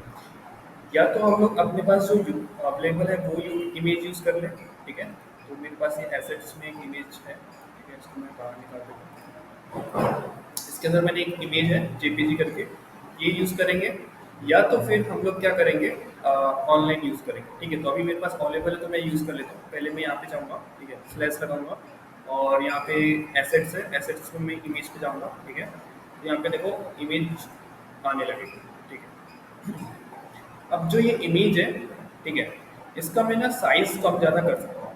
[SPEAKER 1] या तो हम लोग अपने पास जो अवेलेबल है वो इमेज यूज़ कर लें, ठीक है। तो मेरे पास ये एसेट्स में एक इमेज है, ठीक है। इसको मैं बाहर निकाल देता हूँ। इसके अंदर मैंने एक इमेज है JPG करके, ये यूज़ करेंगे। या तो फिर हम लोग क्या करेंगे, ऑनलाइन यूज़ करेंगे, ठीक है। तो अभी मेरे पास अवेलेबल है तो मैं यूज़ कर लेता हूँ। पहले मैं यहाँ पे जाऊँगा, ठीक है, स्लैश लगाऊंगा और यहाँ पे एसेट्स है, एसेट्स में मैं इमेज पे जाऊँगा, ठीक है। तो यहाँ पे देखो इमेज आने लगेगी, ठीक है। अब जो ये इमेज है, ठीक है, इसका मैं ना साइज कम ज़्यादा कर सकता हूँ,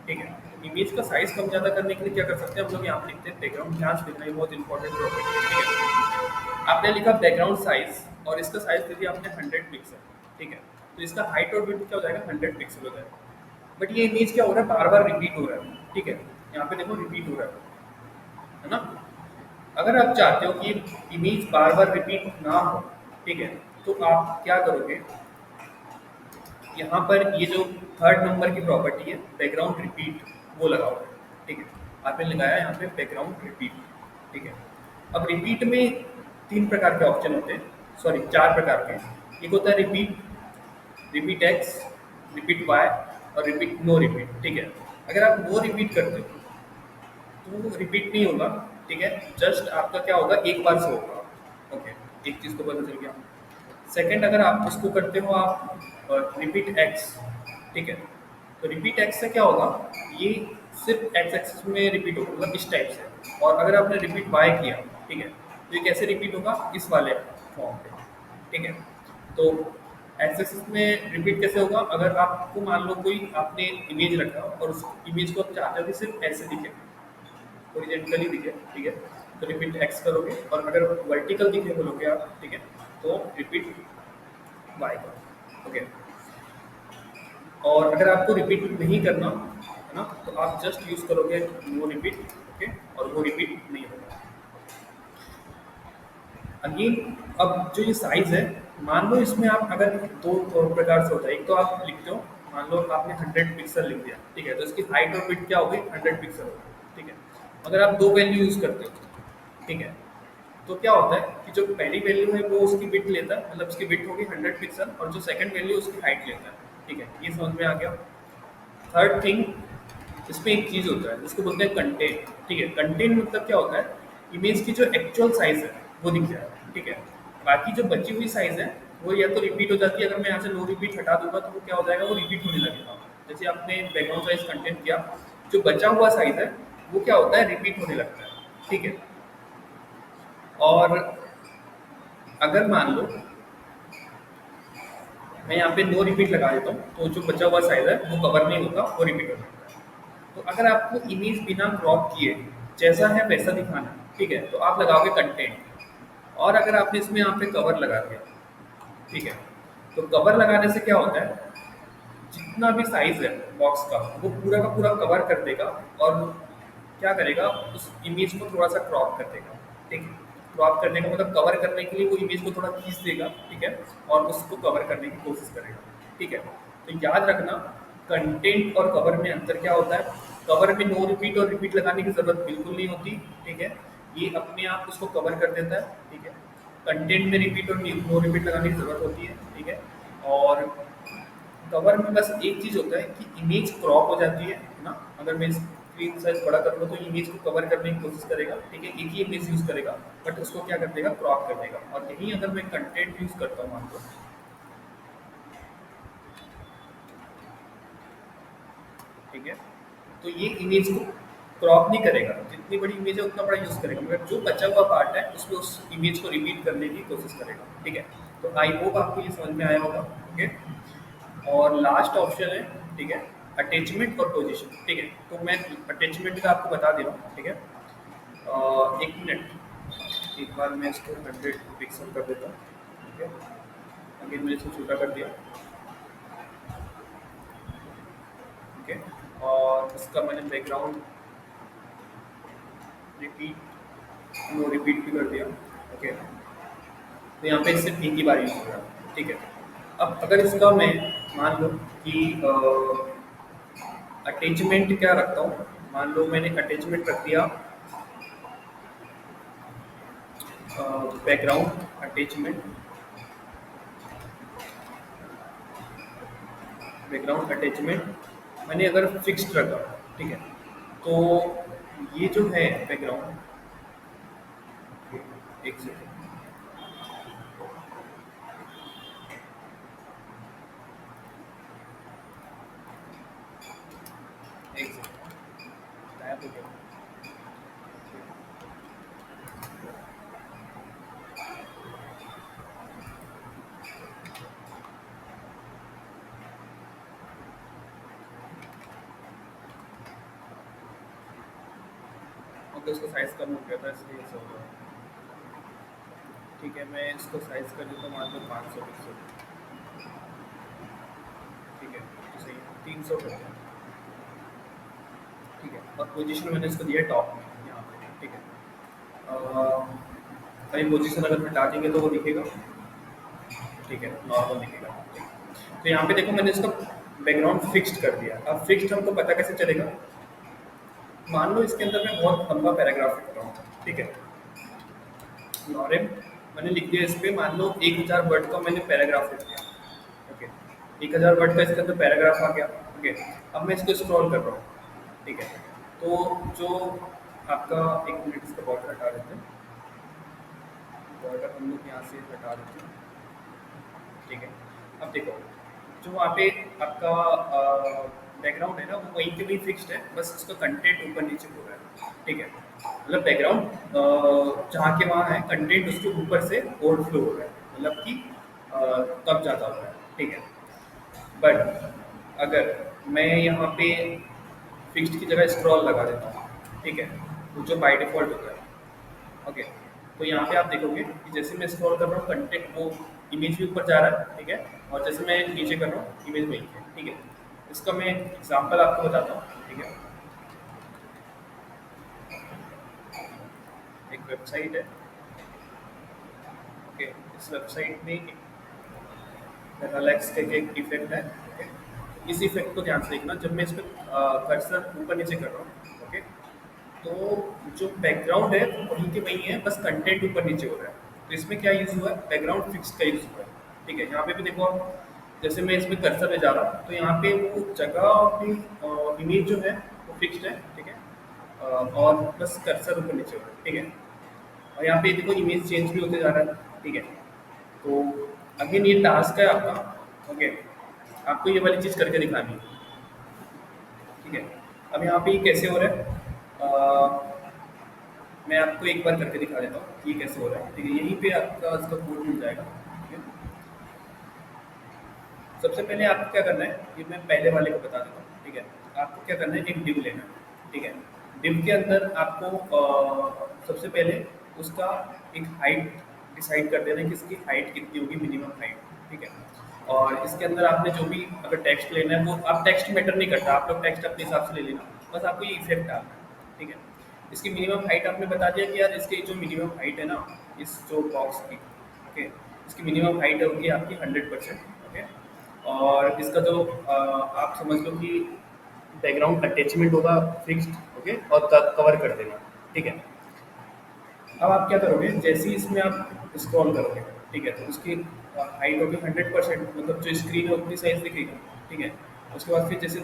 [SPEAKER 1] ठीक है। इमेज का साइज कम ज़्यादा करने के लिए क्या कर सकते हैं हम लोग, यहाँ पे लिखते हैं बैकग्राउंड ध्यान लिखना, ये बहुत इंपॉर्टेंट प्रॉपर्टी है, ठीक है। आपने लिखा बैकग्राउंड साइज और इसका साइज दे दिया आपने 100 पिक्सल, ठीक है। तो इसका हाइट और विड्थ क्या हो जाएगा, 100 पिक्सल हो जाएगा। बट ये इमेज क्या हो रहा है, बार बार रिपीट हो रहा है, ठीक है। यहाँ पे देखो रिपीट हो रहा है ना। अगर आप चाहते हो कि इमेज बार बार रिपीट ना हो, ठीक है, तो आप क्या करोगे, यहाँ पर ये जो थर्ड नंबर की प्रॉपर्टी है बैकग्राउंड रिपीट, वो लगाओ, ठीक है। आपने लगाया यहाँ पे बैकग्राउंड रिपीट, ठीक है। अब रिपीट में 3 प्रकार के ऑप्शन होते हैं, सॉरी 4 प्रकार के। एक होता है repeat, repeat x, repeat y और रिपीट नो रिपीट, ठीक है। अगर आप नो रिपीट करते हो तो वो रिपीट नहीं होगा, ठीक है। जस्ट आपका क्या होगा, एक बार से होगा, ओके। एक चीज़ तो पता चल गया। सेकंड, अगर आप उसको करते हो आप रिपीट एक्स, ठीक है। तो रिपीट एक्स से क्या होगा, ये सिर्फ एक्स एक्सिस में रिपीट होगा, मतलब इस टाइप से। और अगर आपने रिपीट वाई किया, ठीक है, तो ये कैसे रिपीट होगा, इस वाले फॉर्म पे, ठीक है। तो एक्स एक्सिस में रिपीट कैसे होगा, अगर आपको मान लो कोई आपने इमेज रखा और उस इमेज को आप चाहते हो कि सिर्फ ऐसे दिखे, हॉरिजॉन्टली दिखे, ठीक है, तो रिपीट एक्स करोगे। और अगर वर्टिकल दिखे बोलोगे आप, ठीक है, तो रिपीट वाई करो, ओके। और अगर आपको रिपीट नहीं करना है ना, तो आप जस्ट यूज करोगे नो रिपीट, ओके, और वो रिपीट नहीं होगा। अगेन, अब जो ये साइज है, मान लो इसमें आप अगर दो प्रकार से होता है। एक तो आप लिखते हो, मान लो आपने 100 पिक्सल लिख दिया, ठीक है, तो इसकी हाइट और विड्थ क्या होगी, 100 पिक्सल होगी, ठीक है। अगर आप दो वैल्यू यूज करते हो, ठीक है, तो क्या होता है कि जो पहली वैल्यू है वो उसकी विड्थ लेता है, मतलब उसकी विड्थ होगी 100 पिक्सल, और जो सेकंड वैल्यू उसकी हाइट लेता है, ठीक है। ये समझ में आ गया। थर्ड थिंग, इसमें एक चीज़ होता है जिसको बोलते हैं कंटेंट, ठीक है। कंटेंट मतलब क्या होता है, इमेज की जो एक्चुअल साइज है वो दिख जाए, ठीक है। बाकी जो बची हुई साइज है वो या तो रिपीट हो जाती है, अगर मैं यहाँ से नो रिपीट हटा दूंगा तो वो क्या हो जाएगा, वो रिपीट होने लगेगा। जैसे आपने बैकग्राउंड साइज कंटेंट किया, जो बचा हुआ साइज है वो क्या होता है, रिपीट होने लगता है, ठीक है। और अगर मान लो मैं यहाँ पे नो रिपीट लगा देता हूँ, तो जो बचा हुआ साइज है वो कवर नहीं होता, वो रिपीट हो जाता है। तो अगर आपको इमेज बिना क्रॉप किए जैसा है वैसा दिखाना है, ठीक है, तो आप लगाओगे कंटेंट। और अगर आपने इसमें यहाँ पे कवर लगा दिया, ठीक है, तो कवर लगाने से क्या होता है, जितना भी साइज है बॉक्स का वो पूरा का पूरा कवर कर देगा। और क्या करेगा, उस इमेज को थोड़ा सा क्रॉप कर देगा, ठीक है। क्रॉप करने का मतलब कवर करने के लिए वो इमेज को थोड़ा खींच देगा, ठीक है, और उसको कवर करने की कोशिश करेगा, ठीक है। तो याद रखना, कंटेंट और कवर में अंतर क्या होता है। कवर में नो रिपीट और रिपीट लगाने की जरूरत बिल्कुल नहीं होती, ठीक है, ये अपने आप उसको कवर कर देता है, ठीक है। कंटेंट में रिपीट और नो रिपीट लगाने की जरूरत होती है, ठीक है। और कवर में बस एक चीज़ होता है कि इमेज क्रॉप हो जाती है ना। अगर मैं स्क्रीन साइज बड़ा करूँगा तो इमेज को कवर करने की कोशिश करेगा, ठीक है, एक ही इमेज यूज़ करेगा, बट उसको क्या कर देगा, क्रॉप कर देगा। और यही अगर मैं कंटेंट यूज़ करता हूँ मान लो, ठीक है। तो ये इमेज को क्रॉप नहीं करेगा, जितनी बड़ी इमेज है उतना बड़ा यूज़ करेगा, मगर जो बचा हुआ पार्ट है उसमें उस इमेज को रिपीट करने की कोशिश करेगा, ठीक है। तो आई होप आपको ये समझ में आया होगा, ठीक है। और लास्ट ऑप्शन है, ठीक है, अटैचमेंट और पोजीशन, ठीक है। तो मैं अटैचमेंट का आपको बता दे रहा हूँ, ठीक है। एक मिनट, एक बार मैं इसको 100 पिक्सल कर देता हूँ, ठीक है। अगेन मैंने इसको छोटा कर दिया, ठीक है। और इसका मैंने बैकग्राउंड रिपीट, नो रिपीट भी कर दिया, ओके। तो यहाँ पे सिर्फ एक ही बार यूज हो रहा है, ठीक है। अब अगर इसका मैं मान लो कि अटैचमेंट क्या रखता हूँ, मान लो मैंने अटैचमेंट रख दिया बैकग्राउंड अटैचमेंट, बैकग्राउंड अटैचमेंट मैंने अगर फिक्स्ड रखा, ठीक है। तो ये जो है बैकग्राउंड, एक सेकेंड, एक सेकेंड, गायब हो गया। ओके, उसको साइज कम हो गया था इसलिए ऐसा हो गया। ठीक है, मैं इसको साइज कर देता हूँ, मान लो 500 पिक्सल, ठीक है। तो सही है, 300 कर दिया, ठीक है। और पोजीशन मैंने इसको दिया टॉप में यहाँ पे, ठीक है। अभी पोजीशन अगर हटा देंगे तो वो दिखेगा, ठीक है, नॉर्मल दिखेगा, ठीक है। तो यहाँ पे देखो मैंने इसका बैकग्राउंड फिक्स्ड कर दिया। अब फिक्स्ड हमको पता कैसे चलेगा, मान लो इसके अंदर मैं बहुत लंबा पैराग्राफ लिख रहा हूँ, ठीक है। नॉरेम मैंने लिख दिया इस पे, मान लो 1000 वर्ड का मैंने पैराग्राफ लिख दिया, ओके। 1000 वर्ड का इसके अंदर पैराग्राफ आ गया, ओके। अब मैं इसको स्क्रॉल कर रहा हूँ, ठीक है। तो जो आपका, एक मिनट इसका बॉर्डर हटा देते हैं, बॉर्डर हम लोग यहाँ से हटा देते हैं, ठीक है। अब देखो, जो वहाँ पे आपका बैकग्राउंड है ना, वो वहीं के वहीं फिक्स्ड है, बस उसका कंटेंट ऊपर नीचे हो रहा है, ठीक है। मतलब बैकग्राउंड जहाँ के वहाँ है, कंटेंट उसके ऊपर से ओवरफ्लो हो रहा है, मतलब कि तब ज़्यादा हो रहा है, ठीक है। बट अगर मैं यहाँ पे फिक्स्ड की जगह स्क्रॉल लगा देता हूँ, ठीक है, तो जो बाय डिफ़ॉल्ट होता है, ओके। तो यहाँ पे आप देखोगे कि जैसे मैं स्क्रॉल कर रहा हूँ, कंटेंट वो इमेज भी ऊपर जा रहा है, ठीक है। और जैसे मैं नीचे कर रहा हूँ, इमेज वहीं है, ठीक है। इसका मैं एग्जांपल आपको बताता हूँ, ठीक है। एक वेबसाइट है, ओके। इस वेबसाइट में पैरालैक्स का एक इफेक्ट है, ओके। इस इफेक्ट को ध्यान से देखना, जब मैं इस पर कर्सर ऊपर नीचे कर रहा हूँ, ओके। तो जो बैकग्राउंड है वो वहीं के वहीं है, बस कंटेंट ऊपर नीचे हो रहा है। तो इसमें क्या यूज़ हुआ है, बैकग्राउंड फिक्स का यूज़ हुआ है, ठीक है। यहाँ पे भी देखो आप, जैसे मैं इसमें कर्सर ले जा रहा हूँ, तो यहाँ पे वो जगह की इमेज जो है वो फिक्स्ड है, ठीक है। और बस कर्सर ऊपर नीचे हो रहा है, ठीक है। और यहाँ पे देखो इमेज चेंज भी होते जा रहा है, ठीक है। तो अगेन ये टास्क है आपका, ओके। आपको ये वाली चीज़ करके दिखानी है, ठीक है। अब यहाँ पे ये कैसे हो रहा है, मैं आपको एक बार करके दिखा देता हूँ कि ये कैसे हो रहा है, ठीक है। यहीं पे आपका इसका कोड मिल जाएगा, ठीक है। सबसे पहले आपको क्या करना है, ये मैं पहले वाले को बता देता हूँ, ठीक है। आपको क्या करना है, एक डिव लेना है, ठीक है। डिव के अंदर आपको सबसे पहले उसका एक हाइट डिसाइड कर देना है कि इसकी हाइट कितनी होगी, मिनिमम हाइट, ठीक है। और इसके अंदर आपने जो भी अगर टेक्स्ट लेना है, वो आप टेक्स्ट मैटर नहीं करता, आप लोग टेक्स्ट अपने हिसाब से ले लेना, बस आपको ये इफेक्ट डालना है, ठीक है। इसकी मिनिमम हाइट आपने बता दिया कि यार इसकी जो मिनिमम हाइट है ना, इस जो बॉक्स की, ओके, इसकी मिनिमम हाइट होगी आपकी 100%, ओके। और इसका जो आप समझ लो कि बैकग्राउंड अटैचमेंट होगा फिक्स्ड, ओके, और कवर कर देना, ठीक है। अब आप क्या करोगे, जैसे ही इसमें आप स्क्रॉल करोगे, ठीक है, तो उसकी हाइट होगी 100%, मतलब जो स्क्रीन है उतनी साइज दिखेगी, ठीक है। उसके बाद फिर जैसे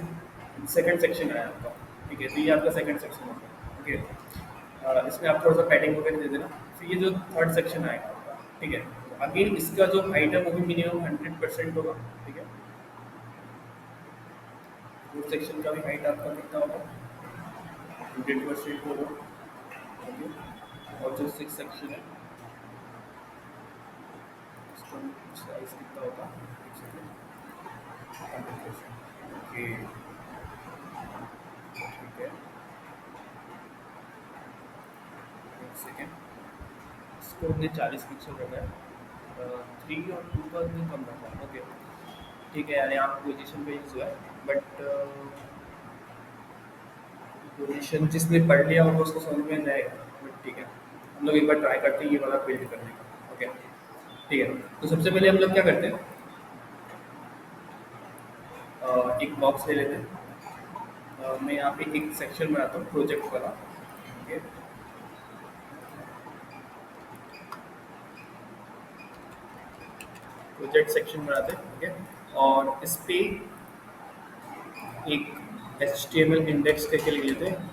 [SPEAKER 1] सेकंड सेक्शन आया आपका, ठीक है, तो ये आपका सेकंड सेक्शन होगा, ओके। इसमें आप थोड़ा सा पैडिंग वगैरह दे देना। फिर ये जो थर्ड सेक्शन आएगा आपका, ठीक है, तो अगेन इसका जो हाइट है वो भी मिनिमम 100% होगा, ठीक है। वो सेक्शन का भी हाइट आपका कितना होगा, 100% होगा। ओके, और जो सिक्स सेक्शन है उसका साइज कितना होगा, एक सेकेंड, 100%। ओके, ठीक है, एक सेकेंड, इसको हमने 40 पिक्सल रखा है, 3 और 2 का भी कम रखा है। ओके, ठीक है, यार यहाँ पोजीशन पे यूज़ हुआ है, बट पोजीशन जिसने पढ़ लिया होगा उसको समझ में जाएगा। बट ठीक है, हम लोग एक बार ट्राई करते हैं ये वाला बिल्ड करने का। ओके, ठीक है, तो सबसे पहले हम लोग क्या करते हैं, एक बॉक्स ले लेते हैं। मैं यहाँ पे एक सेक्शन बनाता हूँ प्रोजेक्ट वाला। ओके, प्रोजेक्ट सेक्शन बनाते हैं। ठीक है, और इस पे एक HTML इंडेक्स करके लिख लेते हैं,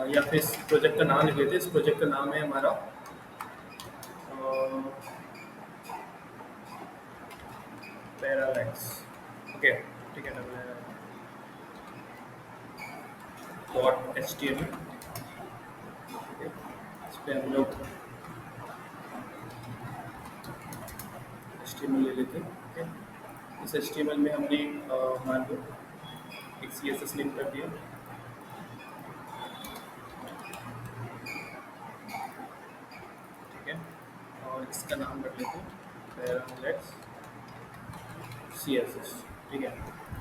[SPEAKER 1] या फिर इस प्रोजेक्ट का नाम लिख लेते हैं। इस प्रोजेक्ट का नाम है हमारा पैरालैक्स। ओके, ठीक है, डॉट HTML। इस पे हम लोग HTML ले लेते हैं। ओके, इस HTML में हमने मान लो एक CSS लिंक कर दिया। ठीक है, और इसका नाम रख लेते हैं पैरालैक्स CSS। ठीक है,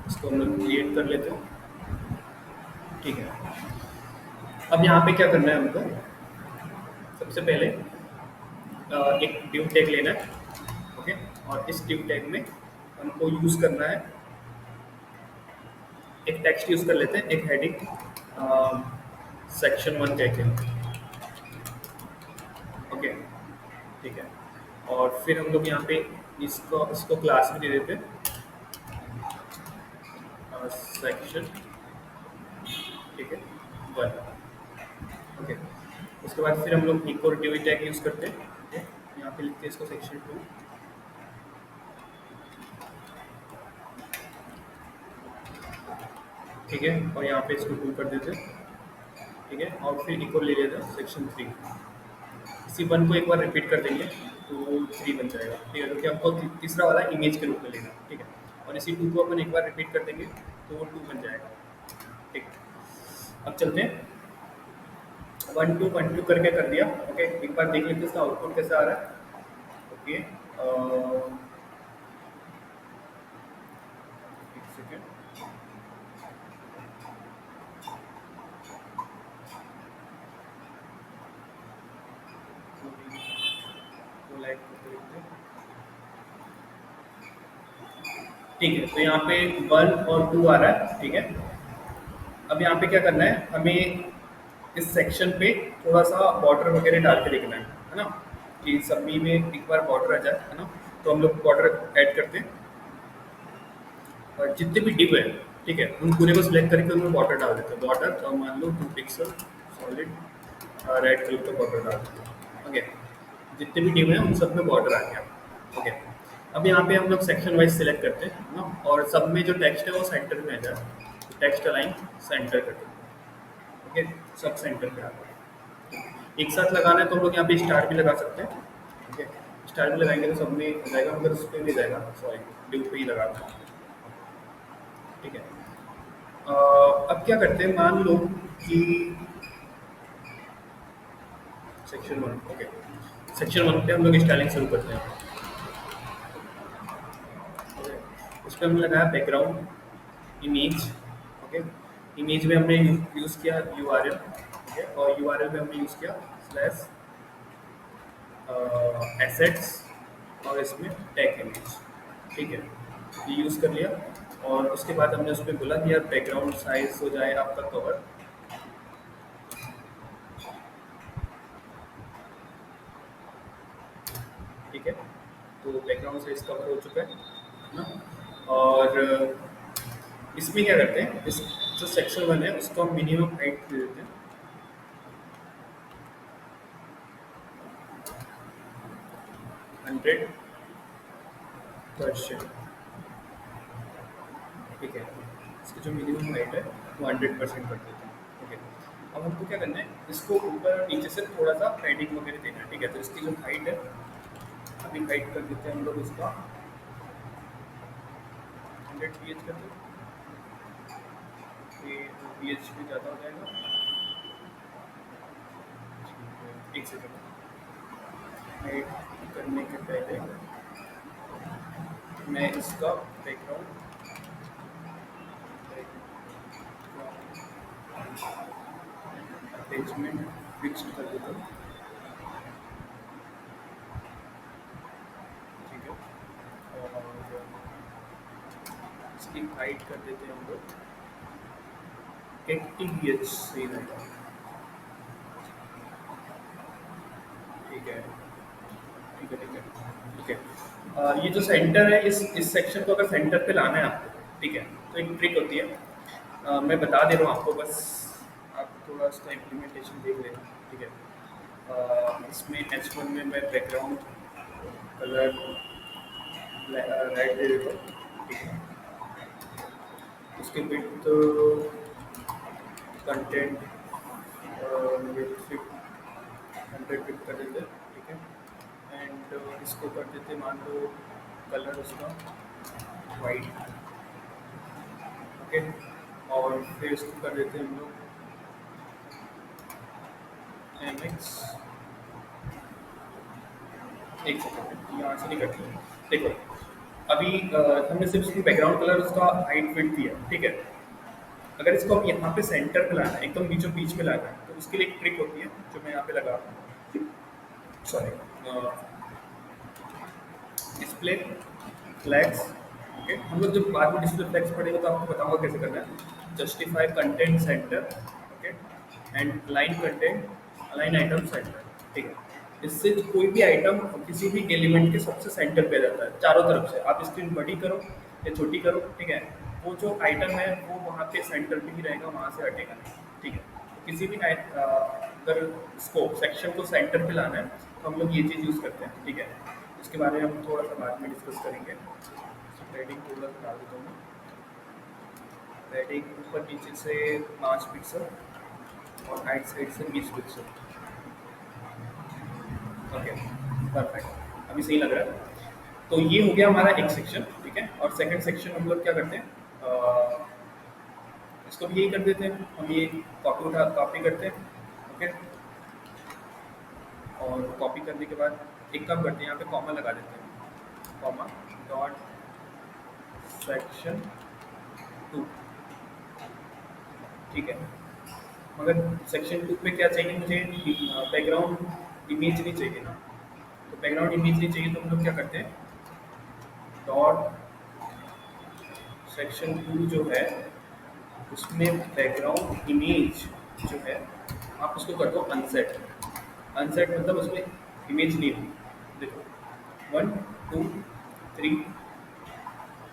[SPEAKER 1] इसको हम लोग क्रिएट कर लेते हैं। ठीक है, अब यहाँ पे क्या करना है हमको, सबसे पहले एक div टैग लेना है। ओके, और इस div टैग में हमको यूज़ करना है, एक टेक्स्ट यूज़ कर लेते हैं, एक हेडिंग section 1 कह के। ओके, ठीक है, और फिर हम लोग यहाँ पे इसको इसको क्लास भी दे देते हैं, सेक्शन, ठीक है, 1। ओके, उसके बाद फिर हम लोग एक और div टैग यूज़ करते हैं। ठीक है, यहाँ पे लिखते हैं इसको section 2। ठीक है, और यहाँ पे इसको 2 कर देते हैं। ठीक है, और फिर एक और ले लेते हैं section 3। इसी 1 को एक बार रिपीट कर देंगे तो 3 बन जाएगा। ठीक है, क्योंकि हमको तीसरा वाला इमेज के रूप में लेना है। ठीक है, और इसी 2 को अपन एक बार रिपीट कर देंगे तो वो 2 बन जाएगा। ठीक, अब चलते हैं, 1 2 1 2 करके कर दिया। ओके, एक बार देख लेते हैं इसका आउटपुट कैसा आ रहा है। ओके, एक सेकेंड, तो लाइक करते देखते हैं। ठीक है, तो यहाँ पे 1 और 2 आ रहा है। ठीक है, अब यहाँ पे क्या करना है, हमें इस सेक्शन पे थोड़ा सा बॉर्डर वगैरह डाल के लिखना है ना, कि सभी में एक बार बॉर्डर आ जाए, है ना। तो हम लोग बॉर्डर ऐड करते हैं, और जितने भी डिव है, ठीक है, उन पूरे को सिलेक्ट करके उनमें बॉर्डर डाल देते हैं। बॉर्डर तो मान लो 2 पिक्सल सॉलिड रेड कलर का बॉर्डर डाल देते हैं। ओके, जितने भी डिव हैं उन सब में बॉर्डर आ गया। ओके, अब यहाँ पे हम लोग सेक्शन वाइज सिलेक्ट करते हैं, है ना, और सब में जो टेक्स्ट है वो सेंटर में आ जाए। टेक्स्ट अलाइन सेंटर कर देते हैं। ओके, सब सेंटर पे आ गया। एक साथ लगाना है तो हम लोग यहाँ पे स्टार भी लगा सकते हैं। ठीक है, स्टार भी लगाएंगे तो सब में हो जाएगा, मगर उस पर भी जाएगा, सॉरी डिव पे ही लगाना है। ठीक है, अब क्या करते हैं, मान लो कि सेक्शन 1। ओके, सेक्शन 1 पे हम लोग स्टाइलिंग शुरू करते हैं। ओके, उस पर हमने लगाया बैकग्राउंड इमेज। ओके, इमेज में हमने यूज़ किया URL। ठीक है, और URL में हमने यूज़ किया स्लैश एसेट्स, और इसमें टैग इमेज। ठीक है, ये यूज़ कर लिया, और उसके बाद हमने उस पर बोला कि यार बैकग्राउंड साइज हो जाए आपका कवर। ठीक है, तो बैकग्राउंड साइज कवर हो चुका है ना। और इसमें क्या करते हैं, इस जो सेक्शन 1 है उसको हम मिनिमम हाइट दे देते हैं 100%। ठीक है, इसकी जो मिनिमम हाइट है वो 100% कर देते हैं। ओके, अब हमको क्या करना है, इसको ऊपर और नीचे से थोड़ा सा पैडिंग वगैरह देना है। ठीक है, तो इसकी जो हाइट है, अभी हाइट कर देते हैं हम लोग इसका 100 ph कर देते हैं। ये ph भी ज़्यादा हो जाएगा। एक सेकंड, हाइट करने के पहले मैं इसका बैकग्राउंड अरेंजमेंट फिक्स कर देता हूँ। ठीक है, और इसकी हाइट कर देते हैं हम लोग 80 ph सही रहेगा। ठीक है, ठीक है, ठीक है, ठीक है। ये जो सेंटर है, इस सेक्शन को अगर सेंटर पे लाना है आपको, ठीक है, तो एक ट्रिक होती है। मैं बता दे रहा हूँ आपको, बस आप थोड़ा इसका इम्प्लीमेंटेशन देख लेना। ठीक है, इसमें H1 में मैं बैकग्राउंड कलर रेड दे देता हूँ। ठीक है, उसके विड्थ कंटेंट विथ 100 कर देते हैं। ठीक है, एंड इसको कर देते, मान लो कलर उसका वाइट। ओके, और फिर इसको कर देते हैं हम लोग MX। एक सेकंड, यहाँ से नहीं करते। देखो, अभी हमने सिर्फ इसकी बैकग्राउंड कलर उसका हाइट विड्थ दिया। ठीक है, अगर इसको हम यहाँ पे सेंटर पे लाना है, एकदम बीचों बीच में लाना है, तो उसके लिए एक ट्रिक होती है जो मैं यहाँ पे लगा रहा हूँ। Sorry, display flags. ओके, हम लोग जब बाद में डिस्प्ले फ्लैग्स पढ़ेंगे तो आपको बताऊंगा कैसे करना है। Justify content centre. Okay, and line content align item centre. ठीक है, इससे कोई भी आइटम किसी भी एलिमेंट के सबसे सेंटर पे रहता है, चारों तरफ से। आप स्क्रीन बड़ी करो या छोटी करो, ठीक है, वो जो आइटम है वो वहाँ पे सेंटर पे ही रहेगा, वहाँ से हटेगा नहीं। ठीक है, तो किसी भी अगर स्कोप सेक्शन को सेंटर पे लाना है तो हम लोग ये चीज़ यूज़ करते हैं। ठीक है, इसके बारे में हम थोड़ा सा बाद में डिस्कस करेंगे। पैडिंग थोड़ा सा डाल देता हूँ। पैडिंग ऊपर नीचे से 5 पिक्सल और राइट साइड से 20 पिक्सल। ओके, परफेक्ट, अभी सही लग रहा है। तो ये हो गया हमारा एक सेक्शन। ठीक है, और सेकंड सेक्शन हम लोग क्या करते हैं, इसको भी यही कर देते हैं। हम ये कॉपी करते हैं। ओके, और कॉपी करने के बाद एक काम करते हैं, यहाँ पे कॉमा लगा देते हैं, कॉमा डॉट सेक्शन 2। ठीक है, मगर सेक्शन 2 पे क्या चाहिए मुझे, बैकग्राउंड इमेज नहीं चाहिए ना। तो बैकग्राउंड इमेज नहीं चाहिए तो हम लोग क्या करते हैं, डॉट सेक्शन 2 जो है उसमें बैकग्राउंड इमेज जो है आप उसको कर दो अनसेट। अनसेट मतलब उसमें इमेज नहीं होगी। देखो 1 2 3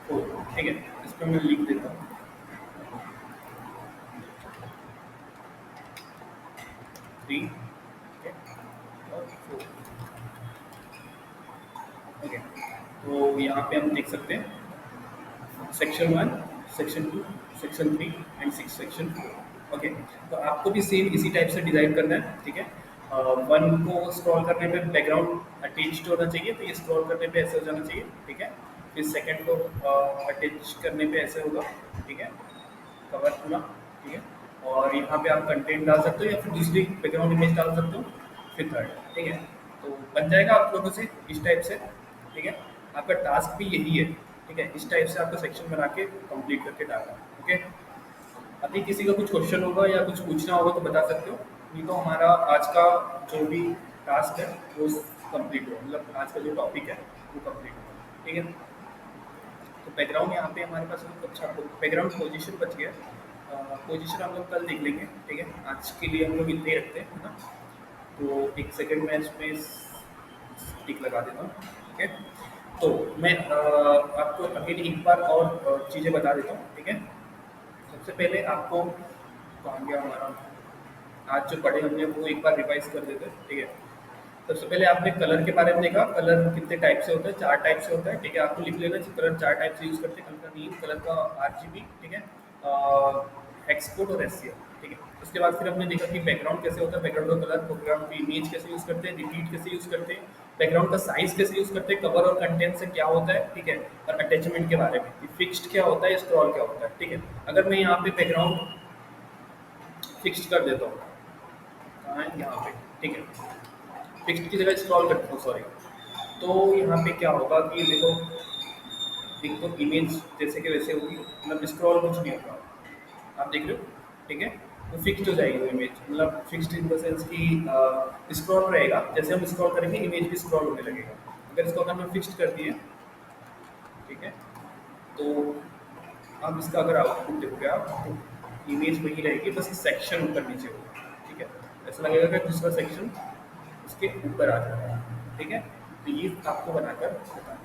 [SPEAKER 1] 4। ठीक है, इस पर मैं लिख देता हूँ 3 और 4। ओके, तो यहाँ पे हम देख सकते हैं section 1, section 2, section 3 and 6 section 4। Okay, तो आपको भी सेम इसी टाइप से डिज़ाइन करना है। ठीक है, 1 को स्क्रॉल करने पे बैकग्राउंड अटैच्ड होना चाहिए, तो ये स्क्रॉल करने पे ऐसे हो जाना चाहिए। ठीक है, फिर सेकंड को अटैच करने पे ऐसे होगा। ठीक है, कवर पूरा। ठीक है, और यहाँ पे आप कंटेंट डाल सकते हो या फिर दूसरी बैकग्राउंड इमेज डाल सकते हो, फिर थर्ड। ठीक है, तो बन जाएगा आप लोगों से इस टाइप से। ठीक है, आपका टास्क भी यही है। ठीक है, इस टाइप से आपको सेक्शन बना के कंप्लीट करके डालना है। ओके, अभी किसी का कुछ क्वेश्चन होगा या कुछ पूछना होगा तो बता सकते हो, नहीं तो हमारा आज का जो भी टास्क है वो कंप्लीट हो, मतलब आज का जो टॉपिक है वो कंप्लीट हो। ठीक है, तो बैकग्राउंड यहाँ पे हमारे पास अच्छा बैकग्राउंड पोजीशन बच गया। पोजीशन हम लोग कल देख लेंगे। ठीक है, आज के लिए हम लोग इतने ही रखते हैं, है ना। तो एक सेकंड में इसमें टिक लगा देता हूँ। ठीक है, तो मैं आपको अगेन एक बार और चीज़ें बता देता हूँ। ठीक है, सबसे पहले आपको कहाँ गया हमारा, आज जो पढ़े हमने वो एक बार रिवाइज कर देते हैं। ठीक है, सबसे पहले आपने कलर के बारे में देखा, कलर कितने टाइप से होता है, 4 टाइप से होता है। ठीक है, आपको लिख लेना चाहिए, कलर 4 टाइप से यूज़ करते हैं। कलर का नील, कलर का RGB, ठीक है, एक्सपोर्ट और एससीएल, ठीक है। उसके बाद फिर हमने देखा कि बैकग्राउंड कैसे होता है, बैकग्राउंड का कलर, बैकग्राउंड की इमेज कैसे यूज़ करते हैं, रिपीट कैसे यूज़ करते हैं, बैकग्राउंड का साइज़ कैसे यूज़ करते हैं, कवर और कंटेंट से क्या होता है, ठीक है। और अटैचमेंट के बारे में कि फिक्स्ड क्या होता है, स्क्रॉल क्या होता है, ठीक है। अगर मैं यहाँ पे बैकग्राउंड फिक्स्ड कर देता हूँ, कहाँ है, यहाँ पे, ठीक है। फिक्स्ड की जगह स्क्रॉल करता हूँ, सॉरी। तो यहाँ पे क्या होगा कि देखो, एक तो इमेज जैसे कि वैसे होगी, मतलब स्क्रॉल कुछ नहीं होगा, आप देख रहे हो, ठीक है। वो फिक्स्ड हो जाएगी वो इमेज, मतलब फिक्स्ड इन द सेंस कि स्क्रॉल रहेगा, जैसे हम स्क्रॉल करेंगे इमेज भी स्क्रॉल होने लगेगा। अगर इसको अगर हम फिक्स्ड कर दिए, ठीक है, तो अब इसका अगर आउटपुट देखोगे आप, तो इमेज वही रहेगी, बस सेक्शन ऊपर नीचे होगा, ठीक है। ऐसा लगेगा कि दूसरा सेक्शन उसके ऊपर आ जाएगा, ठीक है। तो ये आपको बनाकर बताना